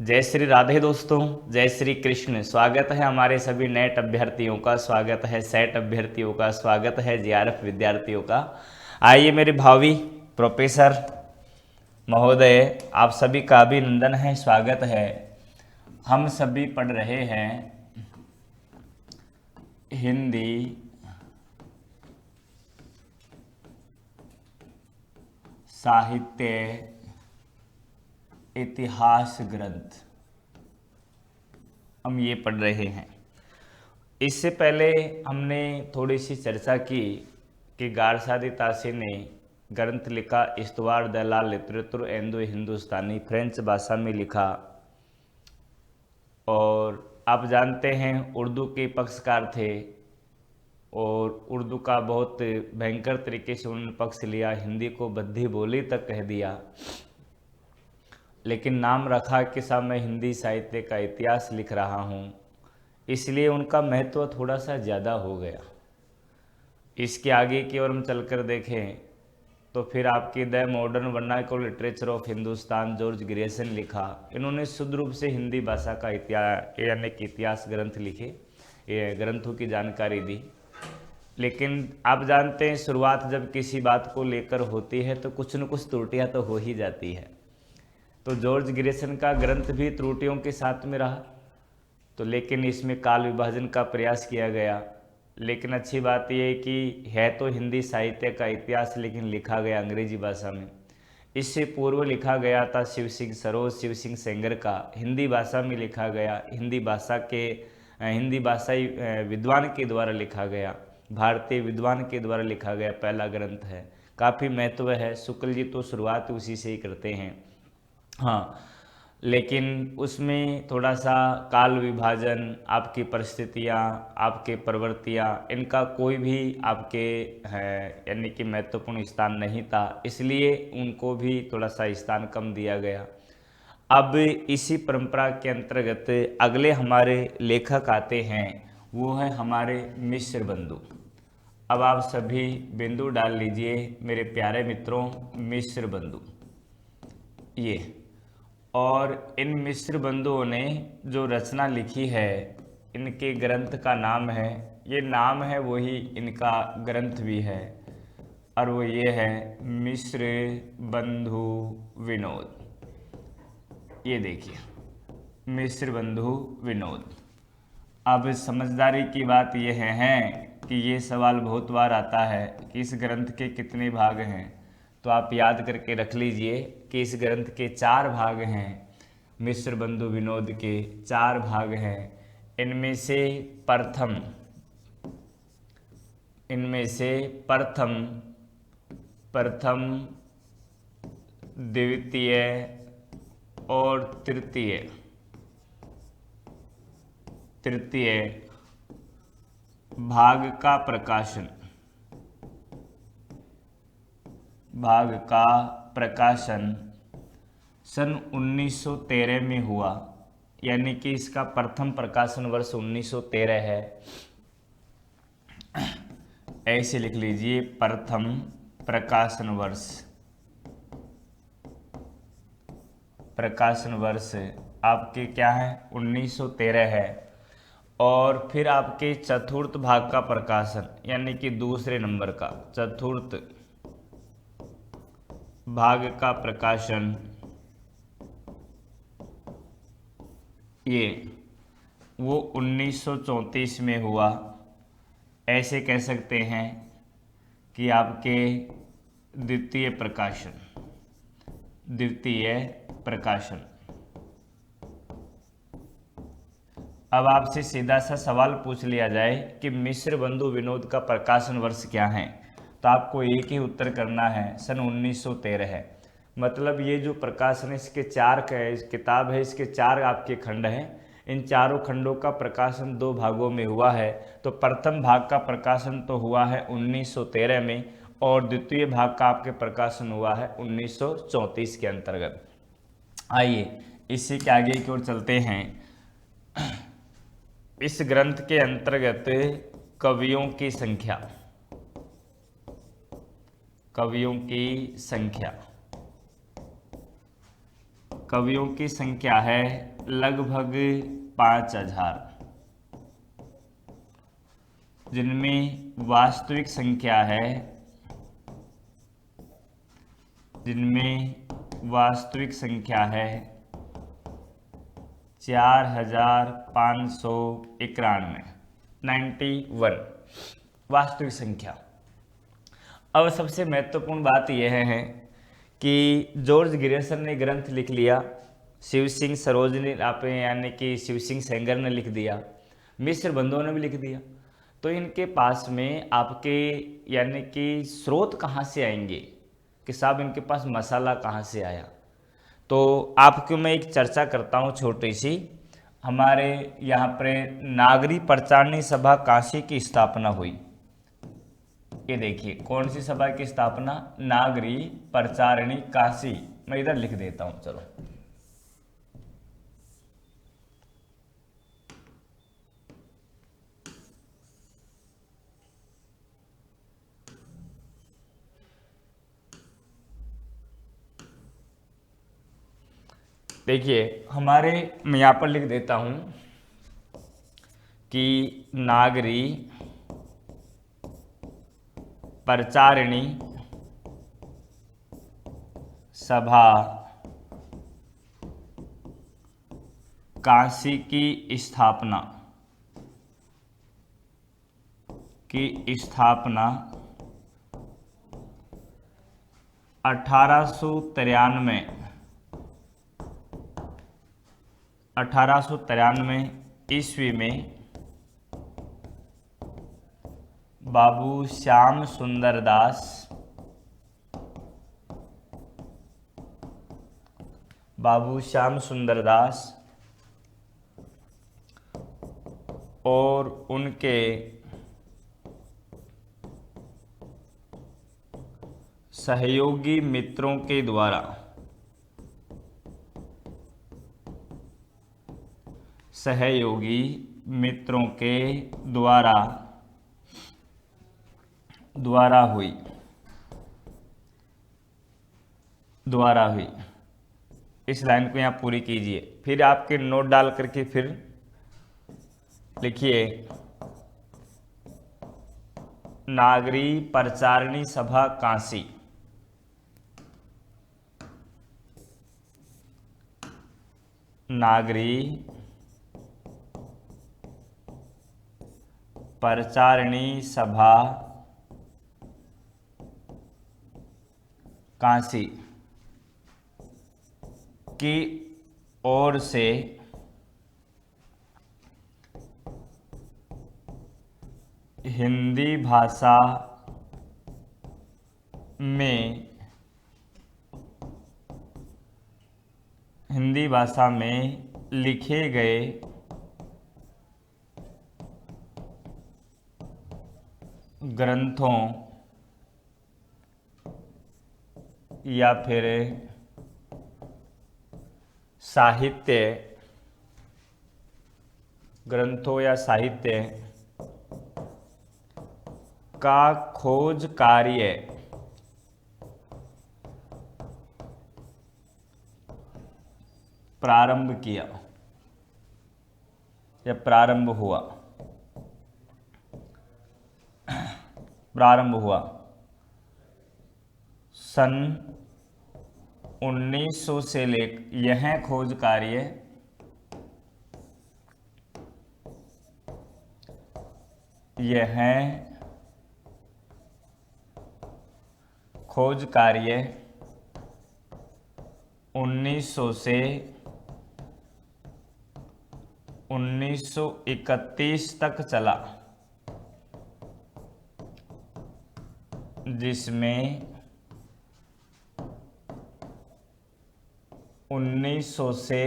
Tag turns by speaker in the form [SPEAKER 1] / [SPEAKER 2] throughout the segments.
[SPEAKER 1] जय श्री राधे दोस्तों, जय श्री कृष्ण। स्वागत है हमारे सभी नेट अभ्यर्थियों का, स्वागत है सेट अभ्यर्थियों का, स्वागत है जेआरएफ विद्यार्थियों का। आइए मेरे भावी प्रोफेसर महोदय, आप सभी का अभिनंदन है, स्वागत है। हम सभी पढ़ रहे हैं हिंदी साहित्य इतिहास ग्रंथ, हम ये पढ़ रहे हैं। इससे पहले हमने थोड़ी सी चर्चा की कि गारसादी तासी ने ग्रंथ लिखा, इस्तवार द ला लिटरेचर इंडो हिंदुस्तानी, फ्रेंच भाषा में लिखा। और आप जानते हैं उर्दू के पक्षकार थे और उर्दू का बहुत भयंकर तरीके से उन्होंने पक्ष लिया, हिंदी को बद्धी बोली तक कह दिया। लेकिन नाम रखा कि साहब मैं हिंदी साहित्य का इतिहास लिख रहा हूँ, इसलिए उनका महत्व थोड़ा सा ज़्यादा हो गया। इसके आगे की ओर हम चलकर देखें तो फिर आपकी the modern vernacular literature of Hindustan, George Grayson लिखा। इन्होंने शुद्ध रूप से हिंदी भाषा का इतिहास यानी कि इतिहास ग्रंथ लिखे, ये ग्रंथों की जानकारी दी। लेकिन आप जानते हैं शुरुआत जब किसी बात को लेकर होती है तो कुछ न कुछ त्रुटियां तो हो ही जाती है। तो जॉर्ज ग्रेसन का ग्रंथ भी त्रुटियों के साथ में रहा, तो लेकिन इसमें काल विभाजन का प्रयास किया गया। लेकिन अच्छी बात यह है कि है तो हिंदी साहित्य का इतिहास, लेकिन लिखा गया अंग्रेजी भाषा में। इससे पूर्व लिखा गया था शिव सिंह सरोज, शिव सिंह सेंगर का, हिंदी भाषा में लिखा गया। हिंदी भाषाई विद्वान के द्वारा लिखा गया, भारतीय विद्वान के द्वारा लिखा गया पहला ग्रंथ है। काफ़ी महत्व है, शुक्ल जी तो शुरुआत उसी से ही करते हैं। हाँ, लेकिन उसमें थोड़ा सा काल विभाजन, आपकी परिस्थितियाँ, आपके प्रवृत्तियाँ, इनका कोई भी आपके है यानी कि महत्वपूर्ण स्थान नहीं था, इसलिए उनको भी थोड़ा सा स्थान कम दिया गया। अब इसी परंपरा के अंतर्गत अगले हमारे लेखक आते हैं, वो है हमारे मिश्र बंधु। अब आप सभी बिंदु डाल लीजिए मेरे प्यारे मित्रों, मिश्र बंधु ये। और इन मिश्र बंधुओं ने जो रचना लिखी है, इनके ग्रंथ का नाम है, ये नाम है वही इनका ग्रंथ भी है, और वो ये है मिश्र बंधु विनोद। ये देखिए मिश्र बंधु विनोद। अब समझदारी की बात यह है कि ये सवाल बहुत बार आता है कि इस ग्रंथ के कितने भाग हैं। तो आप याद करके रख लीजिए कि इस ग्रंथ के 4 भाग हैं। मिश्र बंधु विनोद के 4 भाग हैं। इनमें से प्रथम प्रथम द्वितीय और तृतीय भाग का प्रकाशन सन 1913 में हुआ, यानी कि इसका प्रथम प्रकाशन वर्ष 1913 है। ऐसे लिख लीजिए, प्रथम प्रकाशन वर्ष आपके क्या है 1913 है। और फिर आपके चतुर्थ भाग का प्रकाशन यानी कि दूसरे नंबर का चतुर्थ भाग का प्रकाशन ये वो 1934 में हुआ। ऐसे कह सकते हैं कि आपके द्वितीय प्रकाशन। अब आपसे सीधा सा सवाल पूछ लिया जाए कि मिश्र बंधु विनोद का प्रकाशन वर्ष क्या है, तो आपको एक ही उत्तर करना है, सन 1913 है। मतलब ये जो प्रकाशन, इसके 4 किताब है, इसके 4 आपके खंड हैं। इन चारों खंडों का प्रकाशन 2 भागों में हुआ है। तो प्रथम भाग का प्रकाशन तो हुआ है 1913 में, और द्वितीय भाग का आपके प्रकाशन हुआ है 1934 के अंतर्गत। आइए इसी के आगे की ओर चलते हैं। इस ग्रंथ के अंतर्गत कवियों की संख्या कवियों की संख्या है लगभग 5000, जिनमें वास्तविक संख्या है 4591, 91 वास्तविक संख्या। अब सबसे महत्वपूर्ण बात यह है कि जॉर्ज ग्रेसर ने ग्रंथ लिख लिया, शिव सिंह सरोजनी आपने यानी कि शिव सिंह सेंगर ने लिख दिया, मिश्र बंधुओं ने भी लिख दिया, तो इनके पास में आपके यानी कि स्रोत कहाँ से आएंगे कि साहब इनके पास मसाला कहाँ से आया। तो आपको मैं एक चर्चा करता हूँ छोटी सी। हमारे यहाँ पर नागरी प्रचारणी सभा काशी की स्थापना हुई। ये देखिए कौन सी सभा की स्थापना, नागरी प्रचारणी काशी। मैं इधर लिख देता हूँ, चलो। देखिए हमारे, मैं यहाँ पर लिख देता हूँ कि नागरी प्रचारिणी सभा काशी की स्थापना 1893 ईस्वी में बाबू श्याम सुंदर दास और उनके सहयोगी मित्रों के द्वारा हुई। इस लाइन को यहाँ पूरी कीजिए, फिर आपके नोट डाल करके फिर लिखिए नागरी प्रचारणी सभा काशी। नागरी प्रचारणी सभा काशी की ओर से हिंदी भाषा में लिखे गए ग्रंथों या फिर साहित्य का खोज कार्य प्रारंभ किया या प्रारंभ हुआ सन 1900 से यह खोज कार्य 1900 से 1931 तक चला, जिसमें 1900 से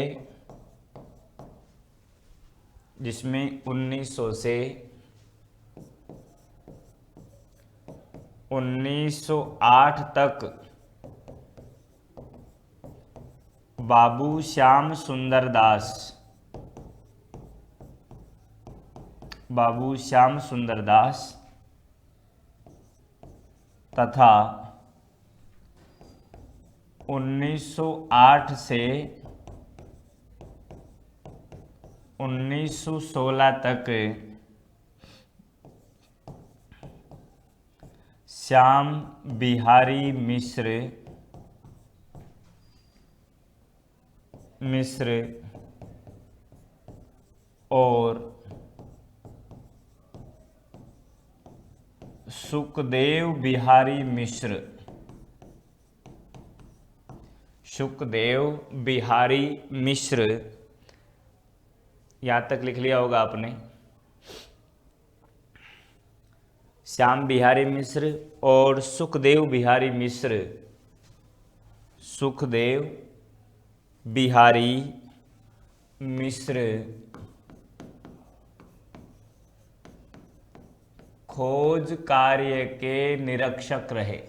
[SPEAKER 1] 1908 तक बाबू श्याम सुंदर दास तथा 1908 से 1916 तक श्याम बिहारी मिश्र और सुखदेव बिहारी मिश्र, यहाँ तक लिख लिया होगा आपने। श्याम बिहारी मिश्र और सुखदेव बिहारी मिश्र खोज कार्य के निरीक्षक रहे।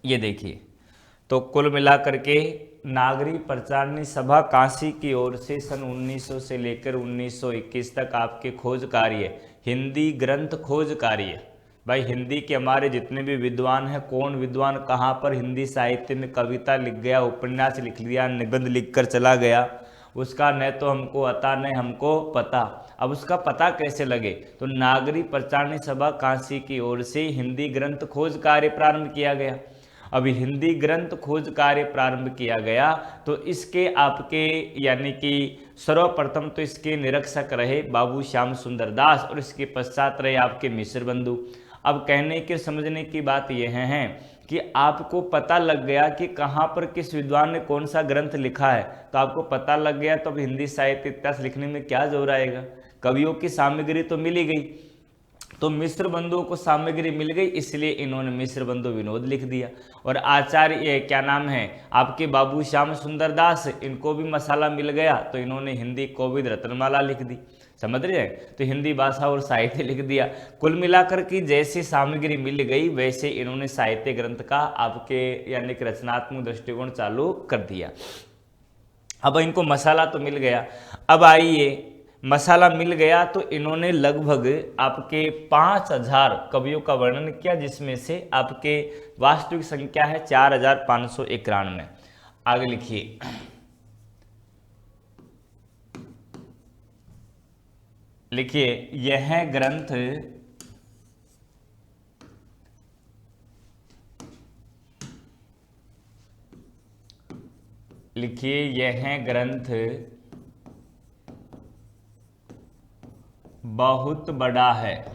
[SPEAKER 1] ये देखिए, तो कुल मिलाकर के नागरिक प्रचारणी सभा काशी की ओर से सन 1900 से लेकर 1921 तक आपके खोज कार्य, हिंदी ग्रंथ खोज कार्य। भाई हिंदी के हमारे जितने भी विद्वान हैं, कौन विद्वान कहाँ पर हिंदी साहित्य में कविता लिख गया, उपन्यास लिख लिया, निबंध लिखकर चला गया, उसका न तो हमको आता न हमको पता। अब उसका पता कैसे लगे? तो नागरिक प्रचारणी सभा काशी की ओर से हिंदी ग्रंथ खोज कार्य प्रारंभ किया गया। अभी हिंदी ग्रंथ खोज कार्य प्रारंभ किया गया तो इसके आपके यानी कि सर्वप्रथम तो इसके निरीक्षक रहे बाबू श्याम सुंदर दास और इसके पश्चात रहे आपके मिश्र बंधु। अब कहने के समझने की बात यह है कि आपको पता लग गया कि कहाँ पर किस विद्वान ने कौन सा ग्रंथ लिखा है, तो आपको पता लग गया तो अब हिंदी साहित्य इतिहास लिखने में क्या जोर आएगा? कवियों की सामग्री तो मिली गई, तो मिश्र बंधुओं को सामग्री मिल गई, इसलिए इन्होंने मिश्र बंधु विनोद लिख दिया। और आचार्य क्या नाम है आपके बाबू श्याम सुंदर दास, इनको भी मसाला मिल गया तो इन्होंने हिंदी कोविद रत्नमाला लिख दी। समझ रहे हैं? तो हिंदी भाषा और साहित्य लिख दिया। कुल मिलाकर की जैसी सामग्री मिल गई वैसे इन्होंने साहित्य ग्रंथ का आपके यानी कि रचनात्मक दृष्टिकोण चालू कर दिया। अब इनको मसाला तो मिल गया। अब आइए, मसाला मिल गया तो इन्होंने लगभग आपके 5000 कवियों का वर्णन किया, जिसमें से आपके वास्तविक संख्या है 4591। आगे लिखिए, यह ग्रंथ बहुत बड़ा है,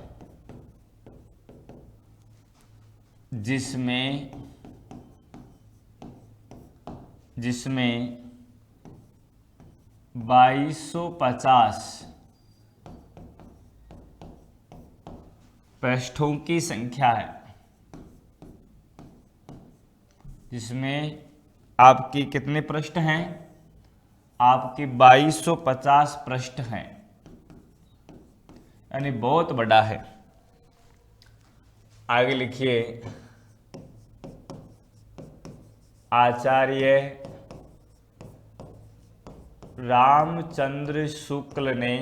[SPEAKER 1] जिसमें 2250 पृष्ठों की संख्या है, जिसमें आपकी कितने पृष्ठ हैं? आपके 2250 पृष्ठ हैं, यानी बहुत बड़ा है। आगे लिखिए, आचार्य रामचंद्र शुक्ल ने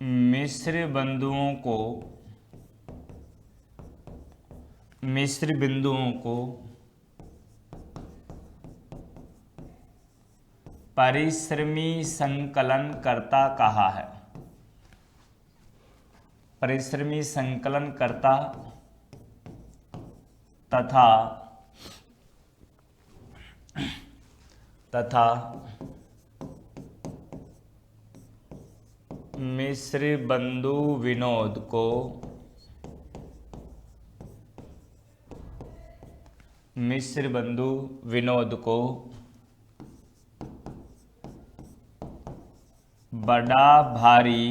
[SPEAKER 1] मिश्र बिंदुओं को परिश्रमी संकलनकर्ता कहा है। परिश्रमी संकलनकर्ता तथा मिश्र बंधु विनोद को बड़ा भारी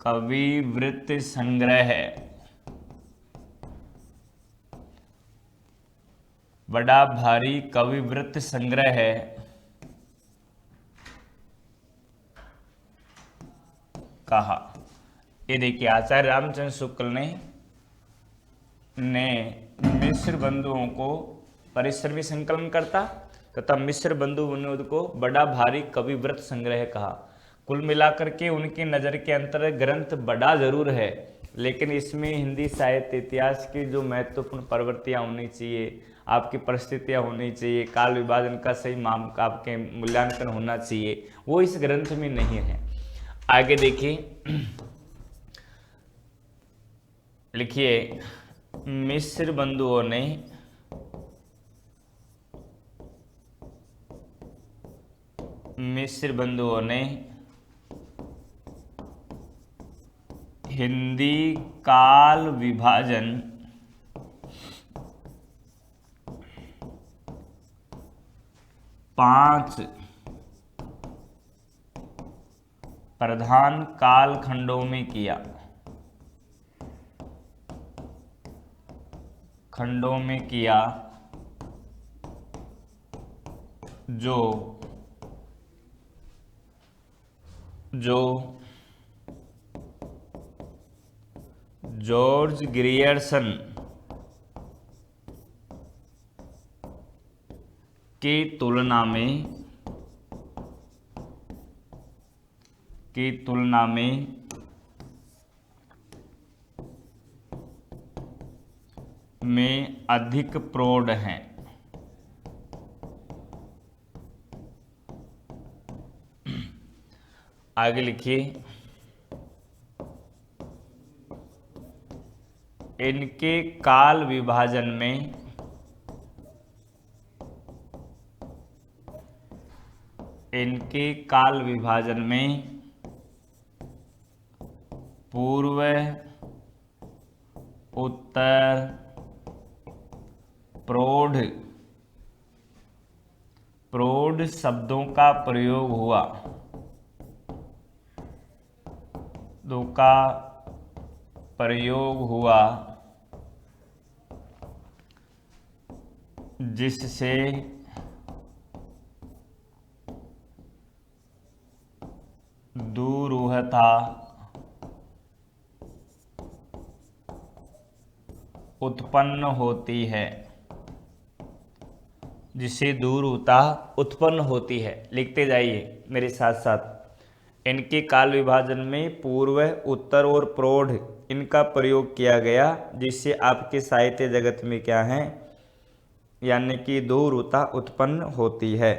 [SPEAKER 1] कविवृत्त संग्रह कहा। ये देखिए, आचार्य रामचंद्र शुक्ल ने ने मिस्र बंधुओं को परिश्रमी संकलन करता तथा मिस्र बंधु विनोद को बड़ा भारी कवि व्रत संग्रह कहा। कुल मिलाकर के उनकी नज़र के अंतर ग्रंथ बड़ा जरूर है, लेकिन इसमें हिंदी साहित्य इतिहास की जो महत्वपूर्ण प्रवृत्तियाँ होनी चाहिए, आपकी परिस्थितियाँ होनी चाहिए, काल विभाजन का सही आपके मूल्यांकन होना चाहिए, वो इस ग्रंथ में नहीं है। आगे देखिए, लिखिए मिस्र बंधुओं ने हिंदी काल विभाजन पांच प्रधान कालखंडों में किया। जो जॉर्ज ग्रियर्सन की तुलना में अधिक प्रौढ़ हैं। आगे लिखिए, इनके काल विभाजन में पूर्व, उत्तर, प्रौढ़ शब्दों का प्रयोग हुआ, जिससे दुरूहता उत्पन्न होती है। लिखते जाइए मेरे साथ साथ। इनके काल विभाजन में पूर्व, उत्तर और प्रौढ़ इनका प्रयोग किया गया, जिससे आपके साहित्य जगत में क्या है, यानी कि दुरूहता उत्पन्न होती है।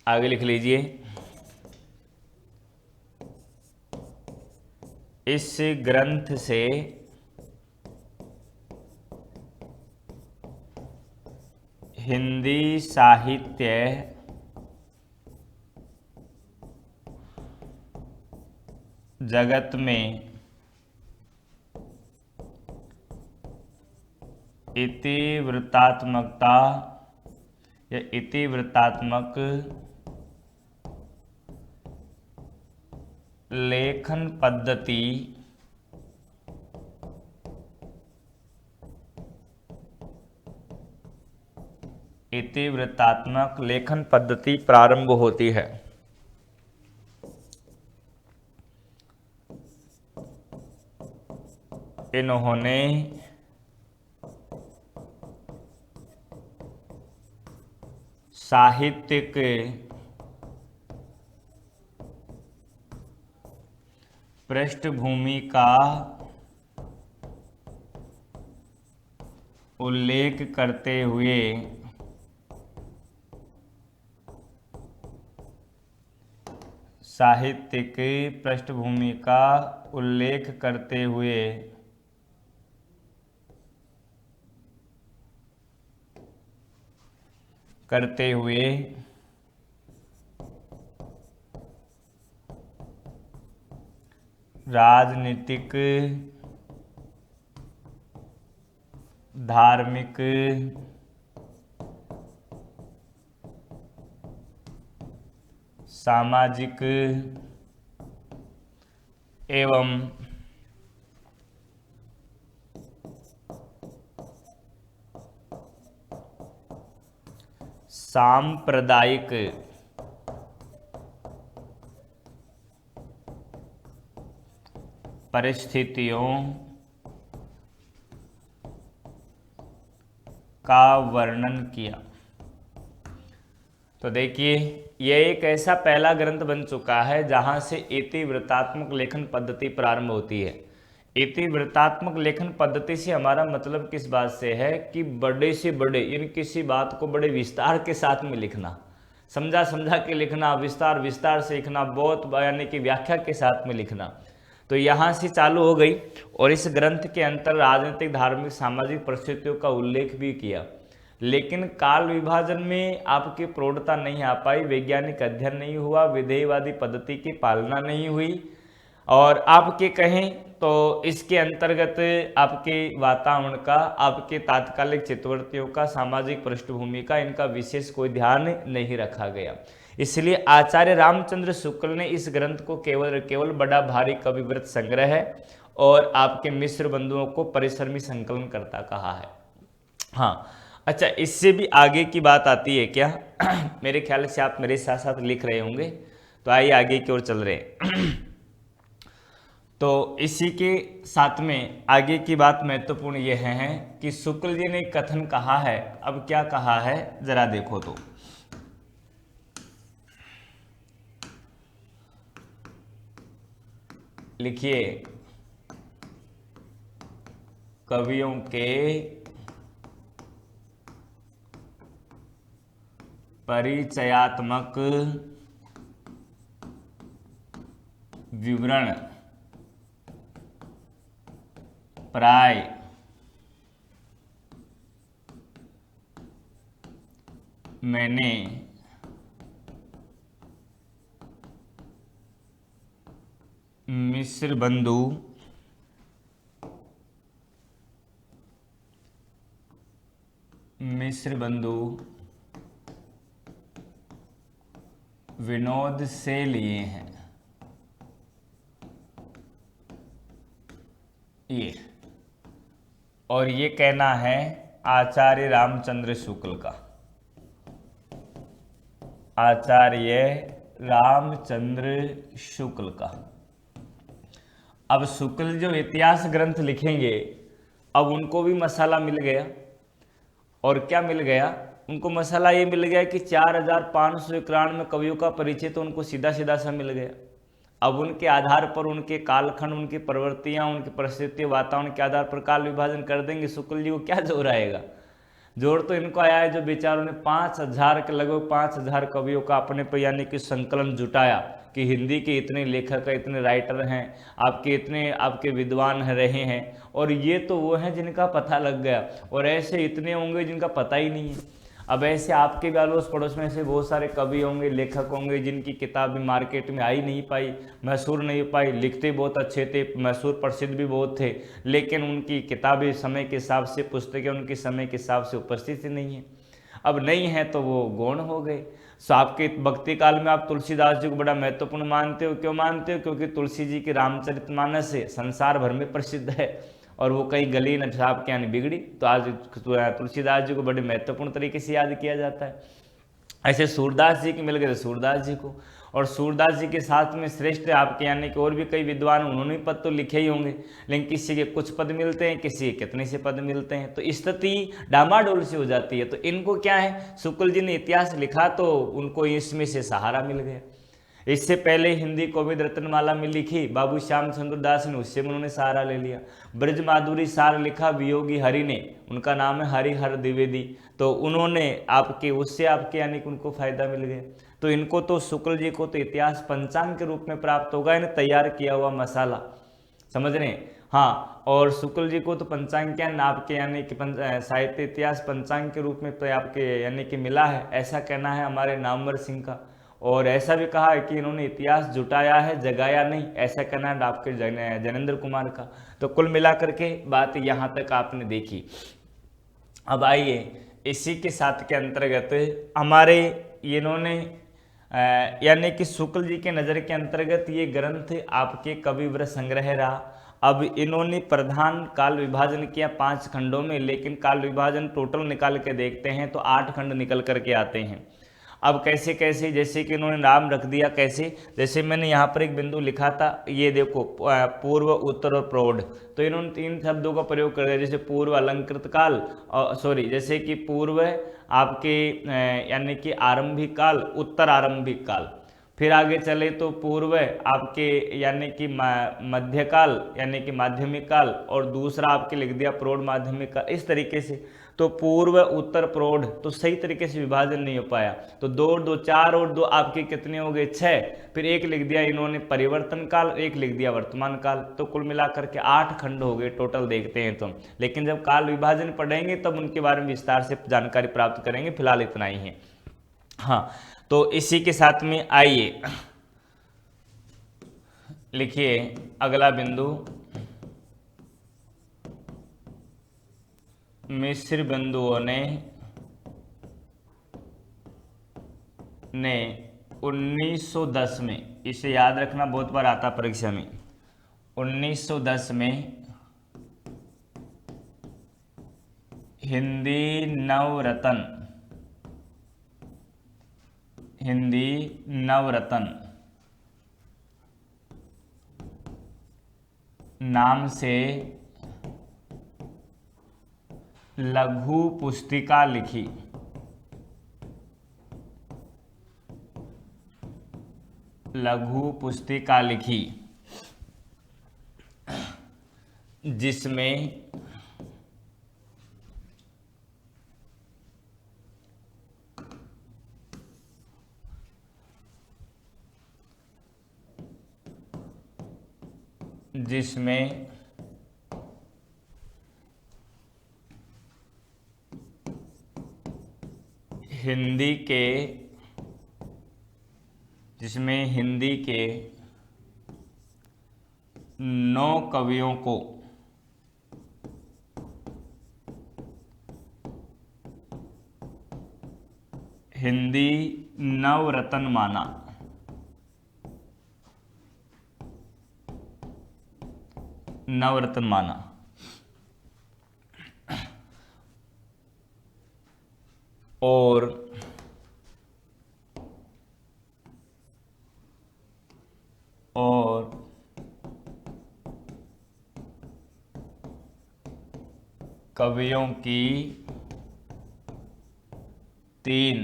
[SPEAKER 1] आगे लिख लीजिए, इस ग्रंथ से हिंदी साहित्य जगत में इतिवृत्तात्मक लेखन पद्धति प्रारंभ होती है। इन्होंने साहित्यिक पृष्ठभूमि का उल्लेख करते हुए राजनीतिक, धार्मिक, सामाजिक एवं सांप्रदायिक परिस्थितियों का वर्णन किया। तो देखिए, यह एक ऐसा पहला ग्रंथ बन चुका है जहां से इतिवृत्तात्मक लेखन पद्धति प्रारंभ होती है। इतिवृत्तात्मक लेखन पद्धति से हमारा मतलब किस बात से है कि बड़े से बड़े, यानी किसी बात को बड़े विस्तार के साथ में लिखना, समझा समझा के लिखना, विस्तार विस्तार से लिखना, बहुत यानी कि व्याख्या के साथ में लिखना। तो यहाँ से चालू हो गई और इस ग्रंथ के अंतर राजनीतिक, धार्मिक, सामाजिक परिस्थितियों का उल्लेख भी किया। लेकिन काल विभाजन में आपकी प्रौढ़ता नहीं आ पाई, वैज्ञानिक अध्ययन नहीं हुआ, विधेयवादी पद्धति की पालना नहीं हुई, और आपके कहें तो इसके अंतर्गत आपके वातावरण का, आपके तात्कालिक चित्तवृत्तियों का, सामाजिक पृष्ठभूमि का, इनका विशेष कोई ध्यान नहीं रखा गया। इसलिए आचार्य रामचंद्र शुक्ल ने इस ग्रंथ को केवल बड़ा भारी कविवृत्त संग्रह और आपके मिश्र बंधुओं को परिश्रमी संकलन करता कहा है। हाँ, अच्छा, इससे भी आगे की बात आती है क्या? मेरे ख्याल से आप मेरे साथ साथ लिख रहे होंगे, तो आइए आगे की ओर चल रहे हैं। तो इसी के साथ में आगे की बात महत्वपूर्ण यह है कि शुक्ल जी ने कथन कहा है। अब क्या कहा है जरा देखो तो, लिखिए, कवियों के परिचयात्मक विवरण प्राय मैंने मिश्र बंधु विनोद से लिए हैं। ये और ये कहना है आचार्य रामचंद्र शुक्ल का, आचार्य रामचंद्र शुक्ल का। अब शुक्ल जो इतिहास ग्रंथ लिखेंगे, अब उनको भी मसाला मिल गया। और क्या मिल गया उनको? मसाला ये मिल गया कि 4591 कवियों का परिचय तो उनको सीधा सीधा सा मिल गया। अब उनके आधार पर उनके कालखंड, उनकी प्रवृत्तियां, उनकी परिस्थिति, वातावरण के आधार पर काल विभाजन कर देंगे। शुक्ल जी को क्या जोर आएगा? जोर तो इनको आया है जो बेचारों ने 5000 के लगभग 5000 कवियों का अपने पर यानी कि संकलन जुटाया कि हिंदी के इतने लेखक हैं, इतने राइटर हैं, आपके इतने आपके विद्वान रहे हैं। और ये तो वो हैं जिनका पता लग गया, और ऐसे इतने होंगे जिनका पता ही नहीं है। अब ऐसे आपके भी अड़ोस पड़ोस में ऐसे बहुत सारे कवि होंगे, लेखक होंगे जिनकी किताब भी मार्केट में आई नहीं पाई, मशहूर नहीं पाई, लिखते बहुत अच्छे थे, मशहूर प्रसिद्ध भी बहुत थे, लेकिन उनकी किताबें समय के हिसाब से, पुस्तकें उनके समय के हिसाब से उपस्थित नहीं है। अब नहीं है तो वो गौण हो गए। सो आपके भक्ति काल में आप तुलसीदास जी को बड़ा महत्वपूर्ण मानते हो। क्यों मानते हो? क्योंकि तुलसी जी की रामचरितमानस से संसार भर में प्रसिद्ध है, और वो कई गली न छाप के यानी बिगड़ी, तो आज तुलसीदास जी को बड़े महत्वपूर्ण तरीके से याद किया जाता है। ऐसे सूरदास जी के मिल गए सूरदास जी को, और सूरदास जी के साथ में श्रेष्ठ आपके यानी कि और भी कई विद्वान, उन्होंने पद तो लिखे ही होंगे, लेकिन किसी के कुछ पद मिलते हैं, किसी के कितने से पद मिलते हैं, तो स्थिति डामाडोल से हो जाती है। तो इनको क्या है, शुक्ल जी ने इतिहास लिखा तो उनको इसमें से सहारा मिल गया। इससे पहले हिंदी कोविद रत्नमाला में लिखी बाबू श्याम चंद्र दास ने, उससे उन्होंने सहारा ले लिया। ब्रज माधुरी सार लिखा वियोगी हरि ने, उनका नाम है हरिहर द्विवेदी, तो उन्होंने आपके उससे आपके यानी कि उनको फायदा मिल गया। तो इनको तो शुक्ल जी को तो इतिहास पंचांग के रूप में प्राप्त होगा, इन्हें तैयार किया हुआ मसाला, समझ रहे हैं? हाँ, और शुक्ल जी को तो पंचांग ज्ञान आपके यानी कि साहित्य इतिहास पंचांग के रूप में तो आपके यानी कि मिला है, ऐसा कहना है हमारे नामवर सिंह का। और ऐसा भी कहा है कि इन्होंने इतिहास जुटाया है, जगाया नहीं, ऐसा कहना है आपके जनेंद्र कुमार का। तो कुल मिलाकर के बात यहाँ तक आपने देखी। अब आइए इसी के साथ के अंतर्गत हमारे इन्होंने यानी कि शुक्ल जी के नज़र के अंतर्गत ये ग्रंथ आपके कविवृत्त संग्रह रहा। अब इन्होंने प्रधान काल विभाजन किया 5 खंडों में, लेकिन काल विभाजन टोटल निकाल के देखते हैं तो 8 खंड निकल करके आते हैं। अब कैसे कैसे, जैसे कि इन्होंने नाम रख दिया कैसे, जैसे मैंने यहाँ पर एक बिंदु लिखा था, ये देखो पूर्व, उत्तर और प्रौढ़, तो इन्होंने 3 शब्दों का प्रयोग कर दिया, जैसे पूर्व अलंकृत काल, और सॉरी जैसे कि पूर्व आपके यानी कि आरंभिक काल, उत्तर आरंभिक काल, फिर आगे चले तो पूर्व आपके यानी कि मध्यकाल यानी कि माध्यमिक काल, और दूसरा आपके लिख दिया प्रौढ़ माध्यमिक काल, इस तरीके से। तो पूर्व उत्तर प्रौढ़ तो सही तरीके से विभाजन नहीं हो पाया, तो 2 और 2 4 और 2 आपके कितने हो गए 6, फिर एक लिख दिया इन्होंने परिवर्तन काल, एक लिख दिया वर्तमान काल, तो कुल मिलाकर के 8 खंड हो गए टोटल देखते हैं तुम। लेकिन जब काल विभाजन पढ़ेंगे तब उनके बारे में विस्तार से जानकारी प्राप्त करेंगे, फिलहाल इतना ही है। हाँ, तो इसी के साथ में आइए लिखिए अगला बिंदु, मिस्र बिंदुओं ने 1910 में, इसे याद रखना बहुत बार आता परीक्षा में, 1910 में हिंदी नवरत्न नाम से लघु पुस्तिका लिखी। लघु पुस्तिका लिखी जिसमें हिंदी के 9 कवियों को हिंदी नवरत्न माना। और कवियों की 3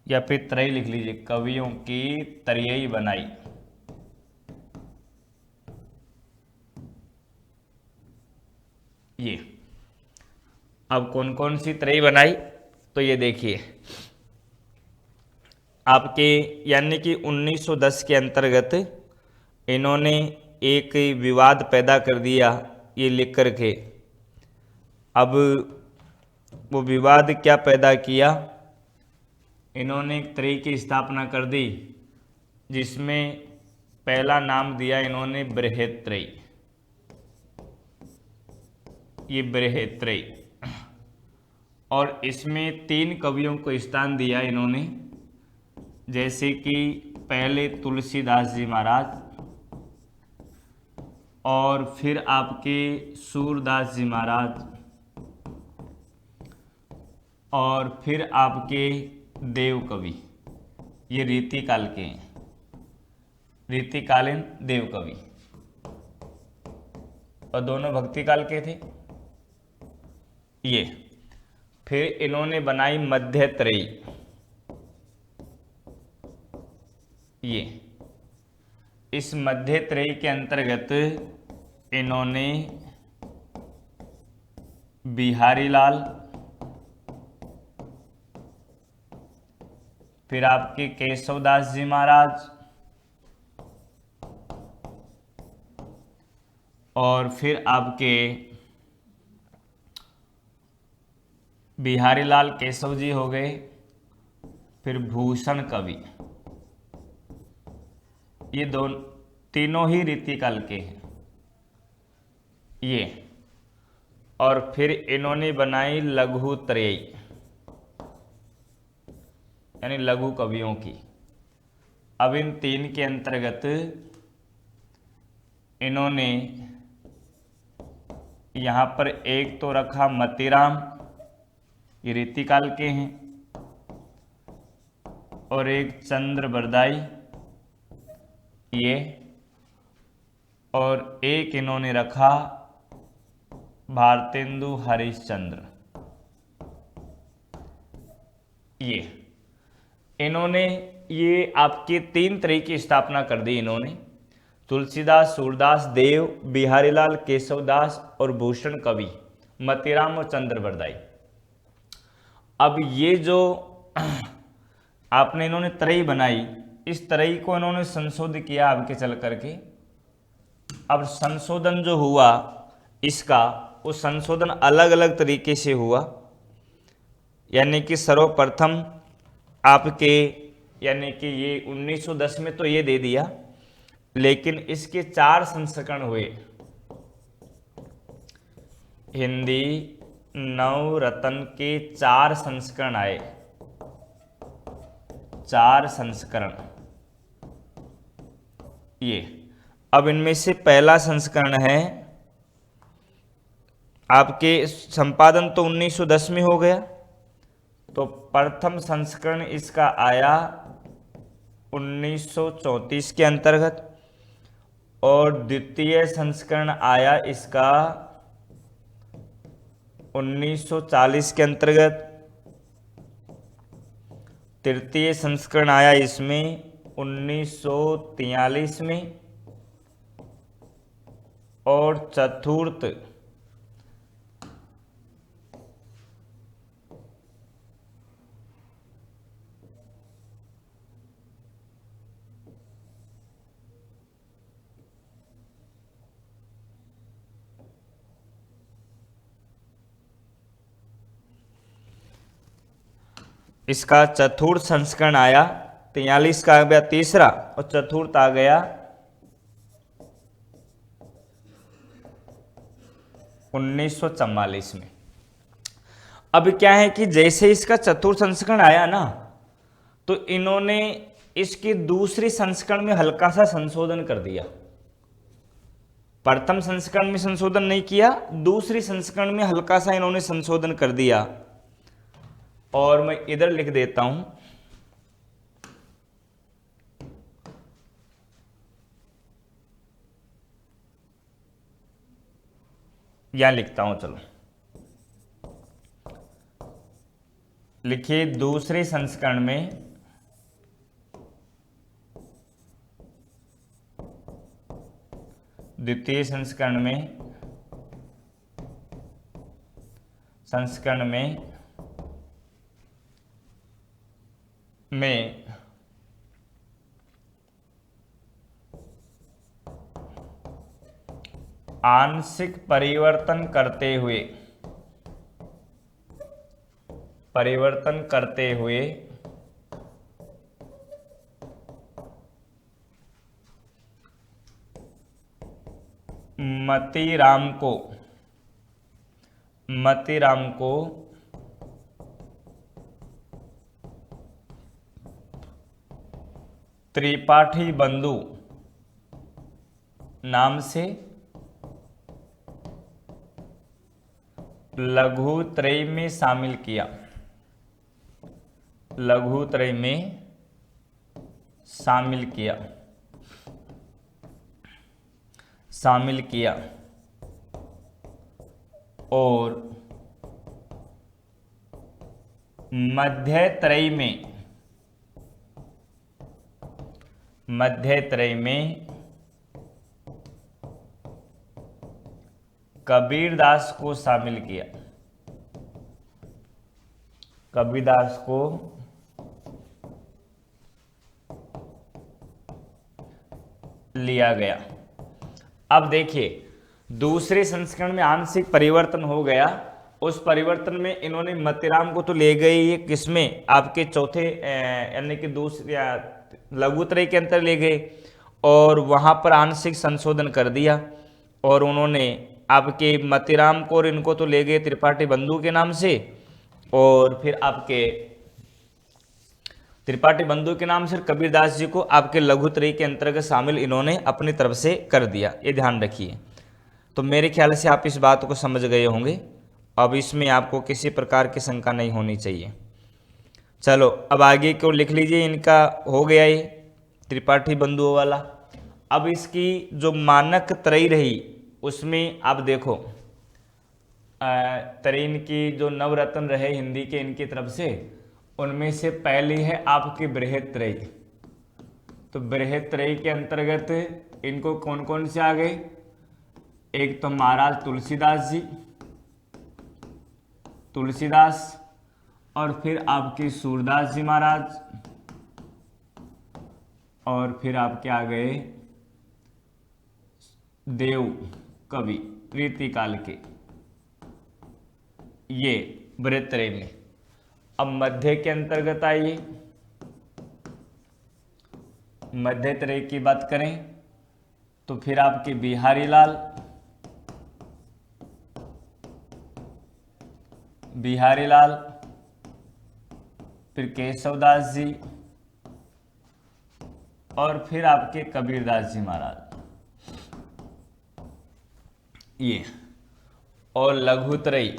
[SPEAKER 1] या फिर त्रय लिख लीजिए, कवियों की त्रयी बनाई। ये अब कौन कौन सी त्रयी बनाई, तो ये देखिए आपके यानी कि 1910 के अंतर्गत इन्होंने एक विवाद पैदा कर दिया ये लिख करके। अब वो विवाद क्या पैदा किया, इन्होंने एक त्रयी की स्थापना कर दी जिसमें पहला नाम दिया इन्होंने बृहत्त्रयी। ये बृहत्त्रयी, और इसमें 3 कवियों को स्थान दिया इन्होंने, जैसे कि पहले तुलसीदास जी महाराज, और फिर आपके सूरदास जी महाराज, और फिर आपके देव कवि। ये रीतिकाल के हैं, रीतिकालीन देव कवि, और दोनों भक्ति काल के थे। ये फिर इन्होंने बनाई मध्य त्रयी। ये इस मध्य त्रयी के अंतर्गत इन्होंने बिहारी लाल, फिर आपके केशवदास जी महाराज, और फिर आपके बिहारी लाल केशव जी हो गए, फिर भूषण कवि। ये तीनों ही रीतिकाल के हैं ये। और फिर इन्होंने बनाई लघु त्रयी यानी लघु कवियों की। अब इन 3 के अंतर्गत इन्होंने यहाँ पर एक तो रखा मतीराम, ये रीतिकाल के हैं, और एक चंद्र बरदाई ये, और एक इन्होंने रखा भारतेंदु हरिश्चंद्र। ये इन्होंने ये आपके 3 तरह की स्थापना कर दी इन्होंने, तुलसीदास, सूरदास देव, बिहारीलाल, केशवदास और भूषण कवि, मतीराम और चंद्र बरदाई। अब ये जो आपने इन्होंने तरई बनाई, इस तरई को इन्होंने संशोधित किया आगे चल करके। अब संशोधन जो हुआ इसका, वो संशोधन अलग अलग तरीके से हुआ, यानी कि सर्वप्रथम आपके, यानी कि ये 1910 में तो ये दे दिया, लेकिन इसके 4 संस्करण हुए। हिंदी नवरत्न के 4 संस्करण आए, 4 संस्करण ये। अब इनमें से पहला संस्करण है आपके, संपादन तो 1910 में हो गया, तो प्रथम संस्करण इसका आया 1934 के अंतर्गत, और द्वितीय संस्करण आया इसका 1940 के अंतर्गत, तृतीय संस्करण आया इसमें 1943 में, और चतुर्थ इसका चतुर्थ संस्करण आया 43 का आ गया तीसरा, और चतुर्थ आ गया 1944 में। अब क्या है कि जैसे इसका चतुर्थ संस्करण आया ना, तो इन्होंने इसके दूसरे संस्करण में हल्का सा संशोधन कर दिया। प्रथम संस्करण में संशोधन नहीं किया, दूसरे संस्करण में हल्का सा इन्होंने संशोधन कर दिया, और मैं इधर लिख देता हूं, यहां लिखता हूं, चलो लिखिए। दूसरे संस्करण में द्वितीय संस्करण में आंशिक परिवर्तन करते हुए मतीराम को त्रिपाठी बंधु नाम से लघुत्रय में शामिल किया, लघुत्रय में शामिल किया, और मध्यत्रय में कबीरदास को शामिल किया, कबीरदास को लिया गया। अब देखिए, दूसरे संस्करण में आंशिक परिवर्तन हो गया, उस परिवर्तन में इन्होंने मतीराम को तो ले गए, ये किसमें आपके चौथे यानी कि दूसरे लघुत्रय के अंतर ले गए, और वहां पर आंशिक संशोधन कर दिया, और उन्होंने आपके मतीराम को और इनको तो ले गए त्रिपाठी बंधु के नाम से, और फिर आपके त्रिपाठी बंधु के नाम से कबीरदास जी को आपके लघुत्रय के अंतर्गत शामिल इन्होंने अपनी तरफ से कर दिया। ये ध्यान रखिए। तो मेरे ख्याल से आप इस बात को समझ गए होंगे। अब इसमें आपको किसी प्रकार की शंका नहीं होनी चाहिए। चलो अब आगे को लिख लीजिए, इनका हो गया ये त्रिपाठी बंधुओं वाला। अब इसकी जो मानक त्रयी रही उसमें आप देखो तरीन की जो नवरत्न रहे हिंदी के इनकी तरफ से, उनमें से पहली है आपकी बृहत त्रयी। तो बृहत त्रयी के अंतर्गत इनको कौन कौन से आ गए? एक तो महाराज तुलसीदास जी, तुलसीदास, और फिर आपके सूरदास जी महाराज, और फिर आपके आ गए देव कवि रीतिकाल के, ये बृहत्त्रयी में। अब मध्य के अंतर्गत आइए, मध्य त्रयी की बात करें तो फिर आपके बिहारी लाल, बिहारी लाल, फिर केशवदास जी, और फिर आपके कबीरदास जी महाराज, ये। और लघुत्रयी,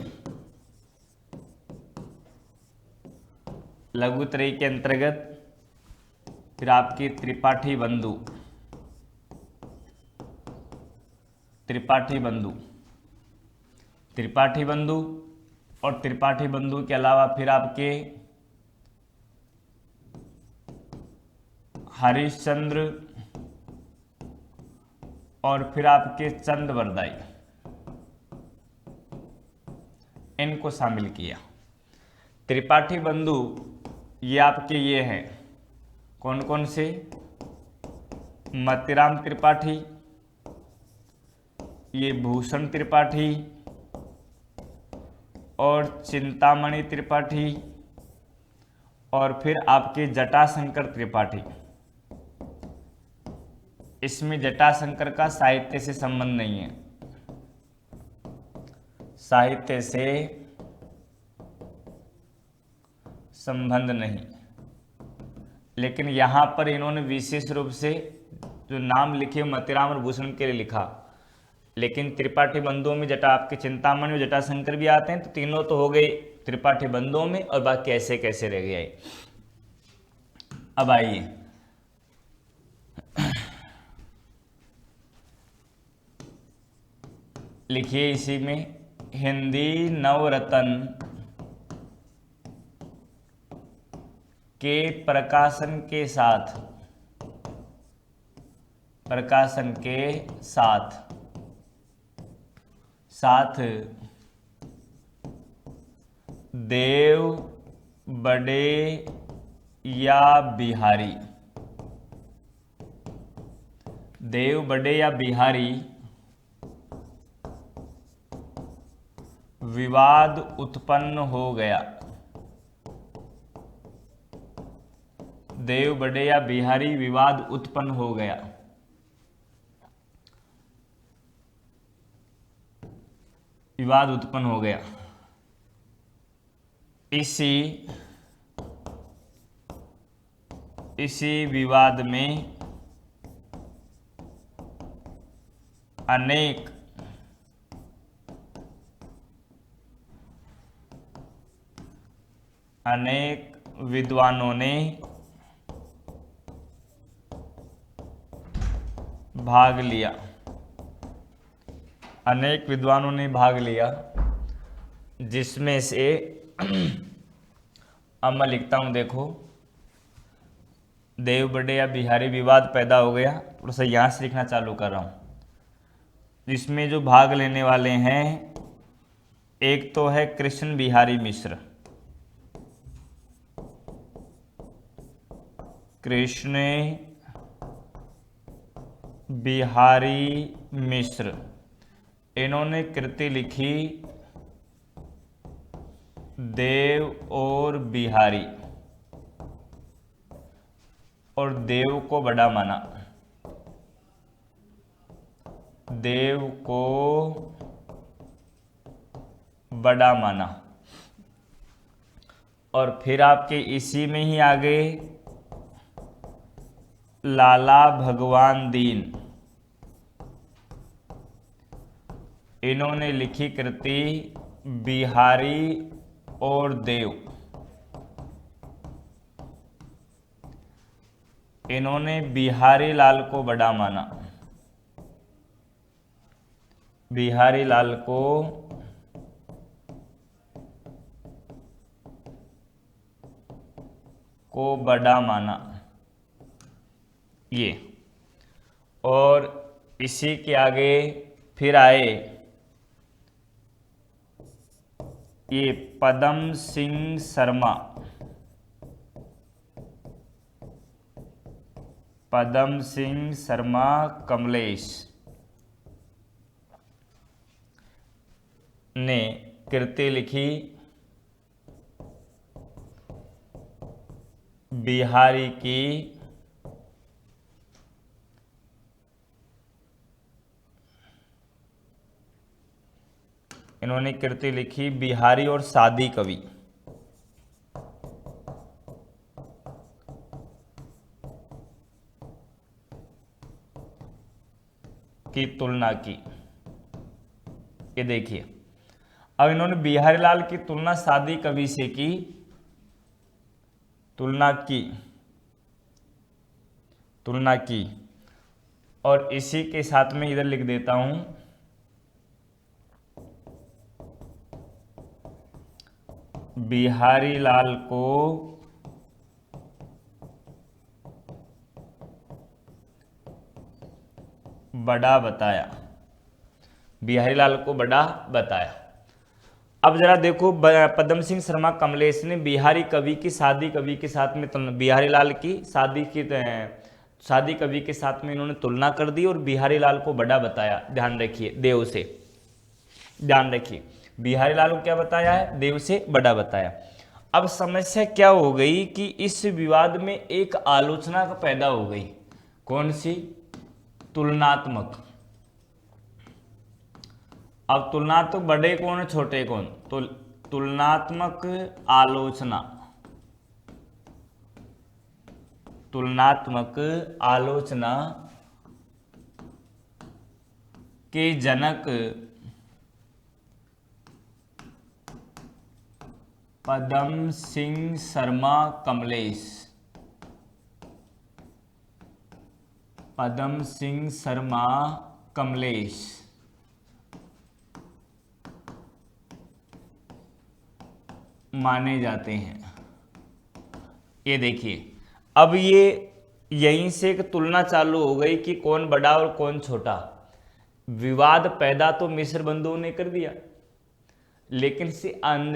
[SPEAKER 1] लघुत्रयी के अंतर्गत फिर आपकी त्रिपाठी बंधु, त्रिपाठी बंधु, त्रिपाठी बंधु, और त्रिपाठी बंधु के अलावा फिर आपके हरिश्चंद्र, और फिर आपके चंद्रवरदाई, इनको शामिल किया। त्रिपाठी बंधु ये आपके ये हैं कौन कौन से? मतीराम त्रिपाठी, ये भूषण त्रिपाठी, और चिंतामणि त्रिपाठी, और फिर आपके जटाशंकर त्रिपाठी। इसमें जटाशंकर का साहित्य से संबंध नहीं है, साहित्य से संबंध नहीं, लेकिन यहां पर इन्होंने विशेष रूप से जो नाम लिखे मतीराम और भूषण के लिए लिखा। लेकिन त्रिपाठी बंधुओं में जटा आपके चिंतामणि और जटाशंकर भी आते हैं, तो तीनों तो हो गए त्रिपाठी बंधुओं में, और बाकी ऐसे कैसे रह गए। अब आइए लिखिए इसी में, हिंदी नवरत्न के प्रकाशन के साथ, प्रकाशन के साथ साथ देव बड़े या बिहारी, देव बड़े या बिहारी विवाद उत्पन्न हो गया। देव बड़े या बिहारी विवाद उत्पन्न हो गया। विवाद उत्पन्न हो गया। इसी विवाद में अनेक विद्वानों ने भाग लिया। अनेक विद्वानों ने भाग लिया, जिसमें से अब मैं लिखता हूं, देखो, देव बड़े या बिहारी विवाद पैदा हो गया। थोड़ा सा यहां से लिखना चालू कर रहा हूं। जिसमें जो भाग लेने वाले हैं, एक तो है कृष्ण बिहारी मिश्र, कृष्ण बिहारी मिश्र, इन्होंने कृति लिखी देव और बिहारी, और देव को बड़ा माना, देव को बड़ा माना। और फिर आपके इसी में ही आ गए लाला भगवान दीन, इन्होंने लिखी कृति बिहारी और देव, इन्होंने बिहारी लाल को बड़ा माना। बिहारी लाल को बड़ा माना ये। और इसी के आगे फिर आए ये पदम सिंह शर्मा। पदम सिंह शर्मा कमलेश ने कृति लिखी बिहारी की इन्होंने कृति लिखी बिहारी और सादी कवि की तुलना की। ये देखिए, अब इन्होंने बिहारी लाल की तुलना सादी कवि से की, तुलना की। और इसी के साथ में इधर लिख देता हूं बिहारी लाल को बड़ा बताया। बिहारी लाल को बड़ा बताया। अब जरा देखो, पदम सिंह शर्मा कमलेश ने बिहारी कवि की सादी कवि के साथ में बिहारी लाल की सादी कवि के साथ में इन्होंने तुलना कर दी और बिहारी लाल को बड़ा बताया। ध्यान रखिए, देव से, ध्यान रखिए, बिहारी लाल को क्या बताया है? देव से बड़ा बताया। अब समस्या क्या हो गई कि इस विवाद में एक आलोचना का पैदा हो गई। कौन सी? तुलनात्मक। अब तुलनात्मक बड़े कौन छोटे कौन? तो तुलनात्मक आलोचना, तुलनात्मक आलोचना के जनक पदम सिंह शर्मा कमलेश, पदम सिंह शर्मा कमलेश माने जाते हैं। ये देखिए, अब ये यहीं से एक तुलना चालू हो गई कि कौन बड़ा और कौन छोटा। विवाद पैदा तो मिश्र बंधुओं ने कर दिया, लेकिन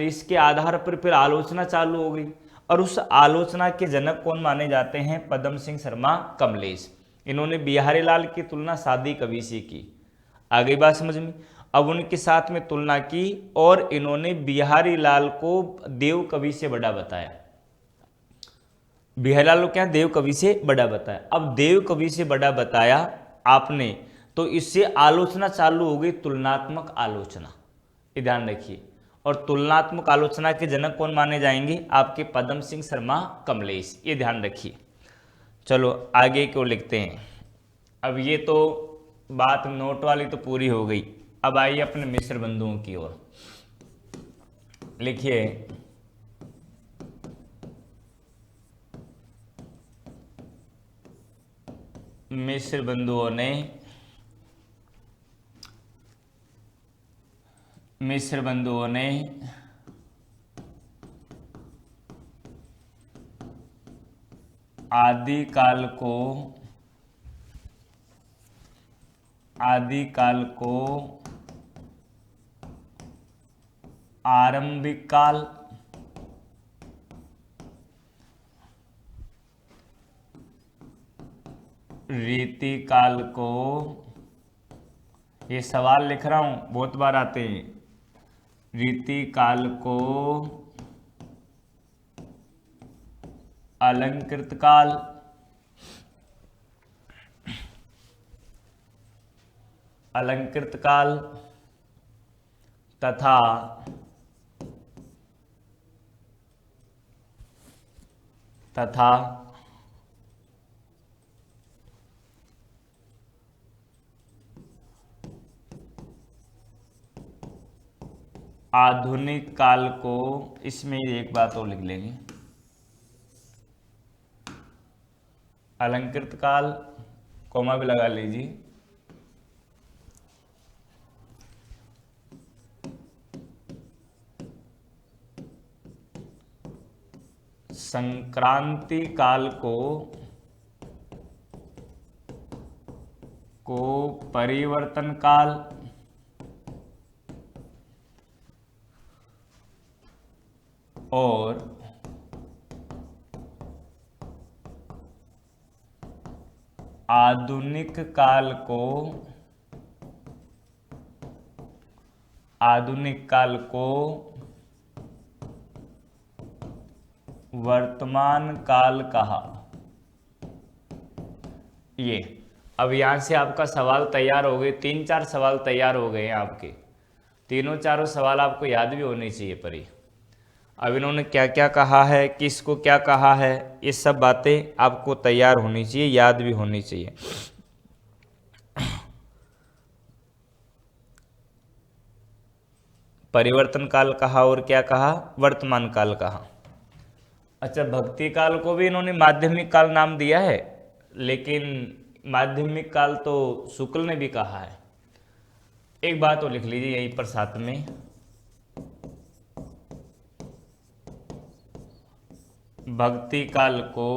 [SPEAKER 1] इसके आधार पर फिर आलोचना चालू हो गई। और उस आलोचना के जनक कौन माने जाते हैं? पदम सिंह शर्मा कमलेश। इन्होंने बिहारी लाल की तुलना सादी कवि से की। आ गई बात समझ में? अब उनके साथ में तुलना की और इन्होंने बिहारी लाल को देव कवि से बड़ा बताया। बिहारी लाल को क्या? देव कवि से बड़ा बताया। अब देव कवि से बड़ा बताया आपने, तो इससे आलोचना चालू हो गई, तुलनात्मक आलोचना। ये ध्यान रखिए। और तुलनात्मक आलोचना के जनक कौन माने जाएंगे? आपके पदम सिंह शर्मा कमलेश। ये ध्यान रखिए। चलो आगे क्यों लिखते हैं। अब ये तो बात नोट वाली तो पूरी हो गई। अब आइए अपने मिश्र बंधुओं की ओर। लिखिए, मिश्र बंधुओं ने आदिकाल को आरंभिक काल, रीति काल को, ये सवाल लिख रहा हूं, बहुत बार आते हैं, रीति काल को अलंकृत काल, अलंकृत काल तथा आधुनिक काल को, इसमें एक बात और लिख लेंगे, अलंकृत काल, कोमा भी लगा लीजिए, संक्रांति काल को परिवर्तन काल, और आधुनिक काल को वर्तमान काल कहा। ये अब यहां से आपका सवाल तैयार हो गए, 3-4 सवाल तैयार हो गए हैं आपके, तीनों चारों सवाल आपको याद भी होने चाहिए पर ही। अब इन्होंने क्या क्या कहा है, किसको क्या कहा है, ये सब बातें आपको तैयार होनी चाहिए, याद भी होनी चाहिए। परिवर्तन काल कहा और क्या कहा, वर्तमान काल कहा। अच्छा, भक्ति काल को भी इन्होंने माध्यमिक काल नाम दिया है, लेकिन माध्यमिक काल तो शुक्ल ने भी कहा है। एक बात और लिख लीजिए यहीं पर साथ में, भक्ति काल को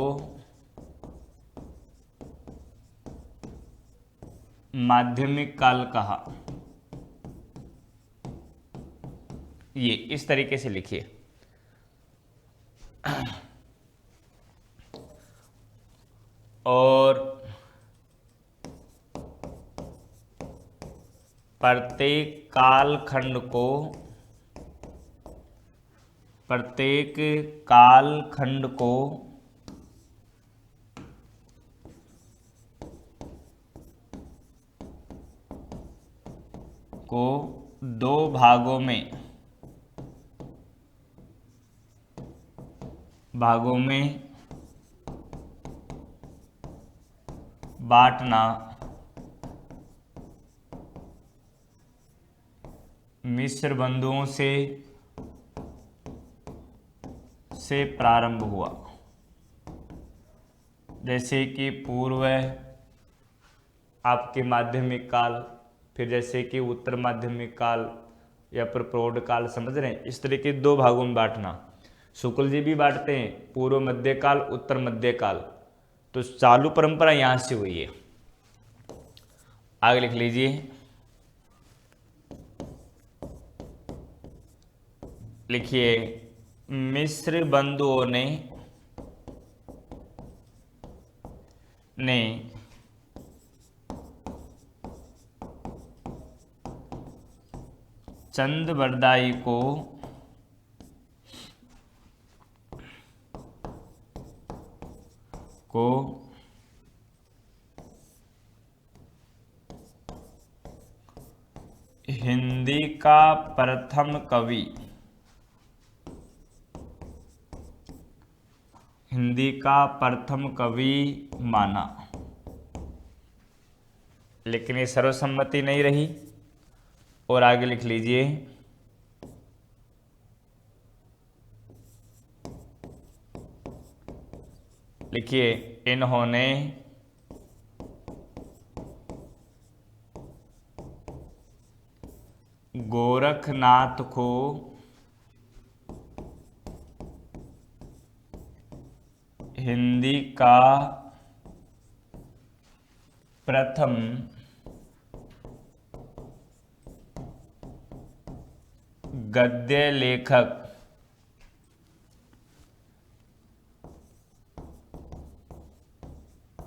[SPEAKER 1] माध्यमिक काल कहा। ये इस तरीके से लिखिए। और प्रत्येक कालखंड को दो भागों में बांटना मिस्र बंधुओं से प्रारंभ हुआ। जैसे कि पूर्व आपके माध्यमिक काल, फिर जैसे कि उत्तर माध्यमिक काल या फिर प्रौढ़ काल, समझ रहे हैं, इस तरीके दो भागों में बांटना। शुक्ल जी भी बांटते हैं पूर्व मध्य काल, उत्तर मध्य काल, तो चालू परंपरा यहां से हुई है। आगे लिख लीजिए, लिखिए, मिस्र बंधुओं ने चंद बरदाई को हिंदी का प्रथम कवि माना, लेकिन ये सर्वसम्मति नहीं रही। और आगे लिख लीजिए, लिखिए, इन्होंने गोरखनाथ को हिंदी का प्रथम गद्य लेखक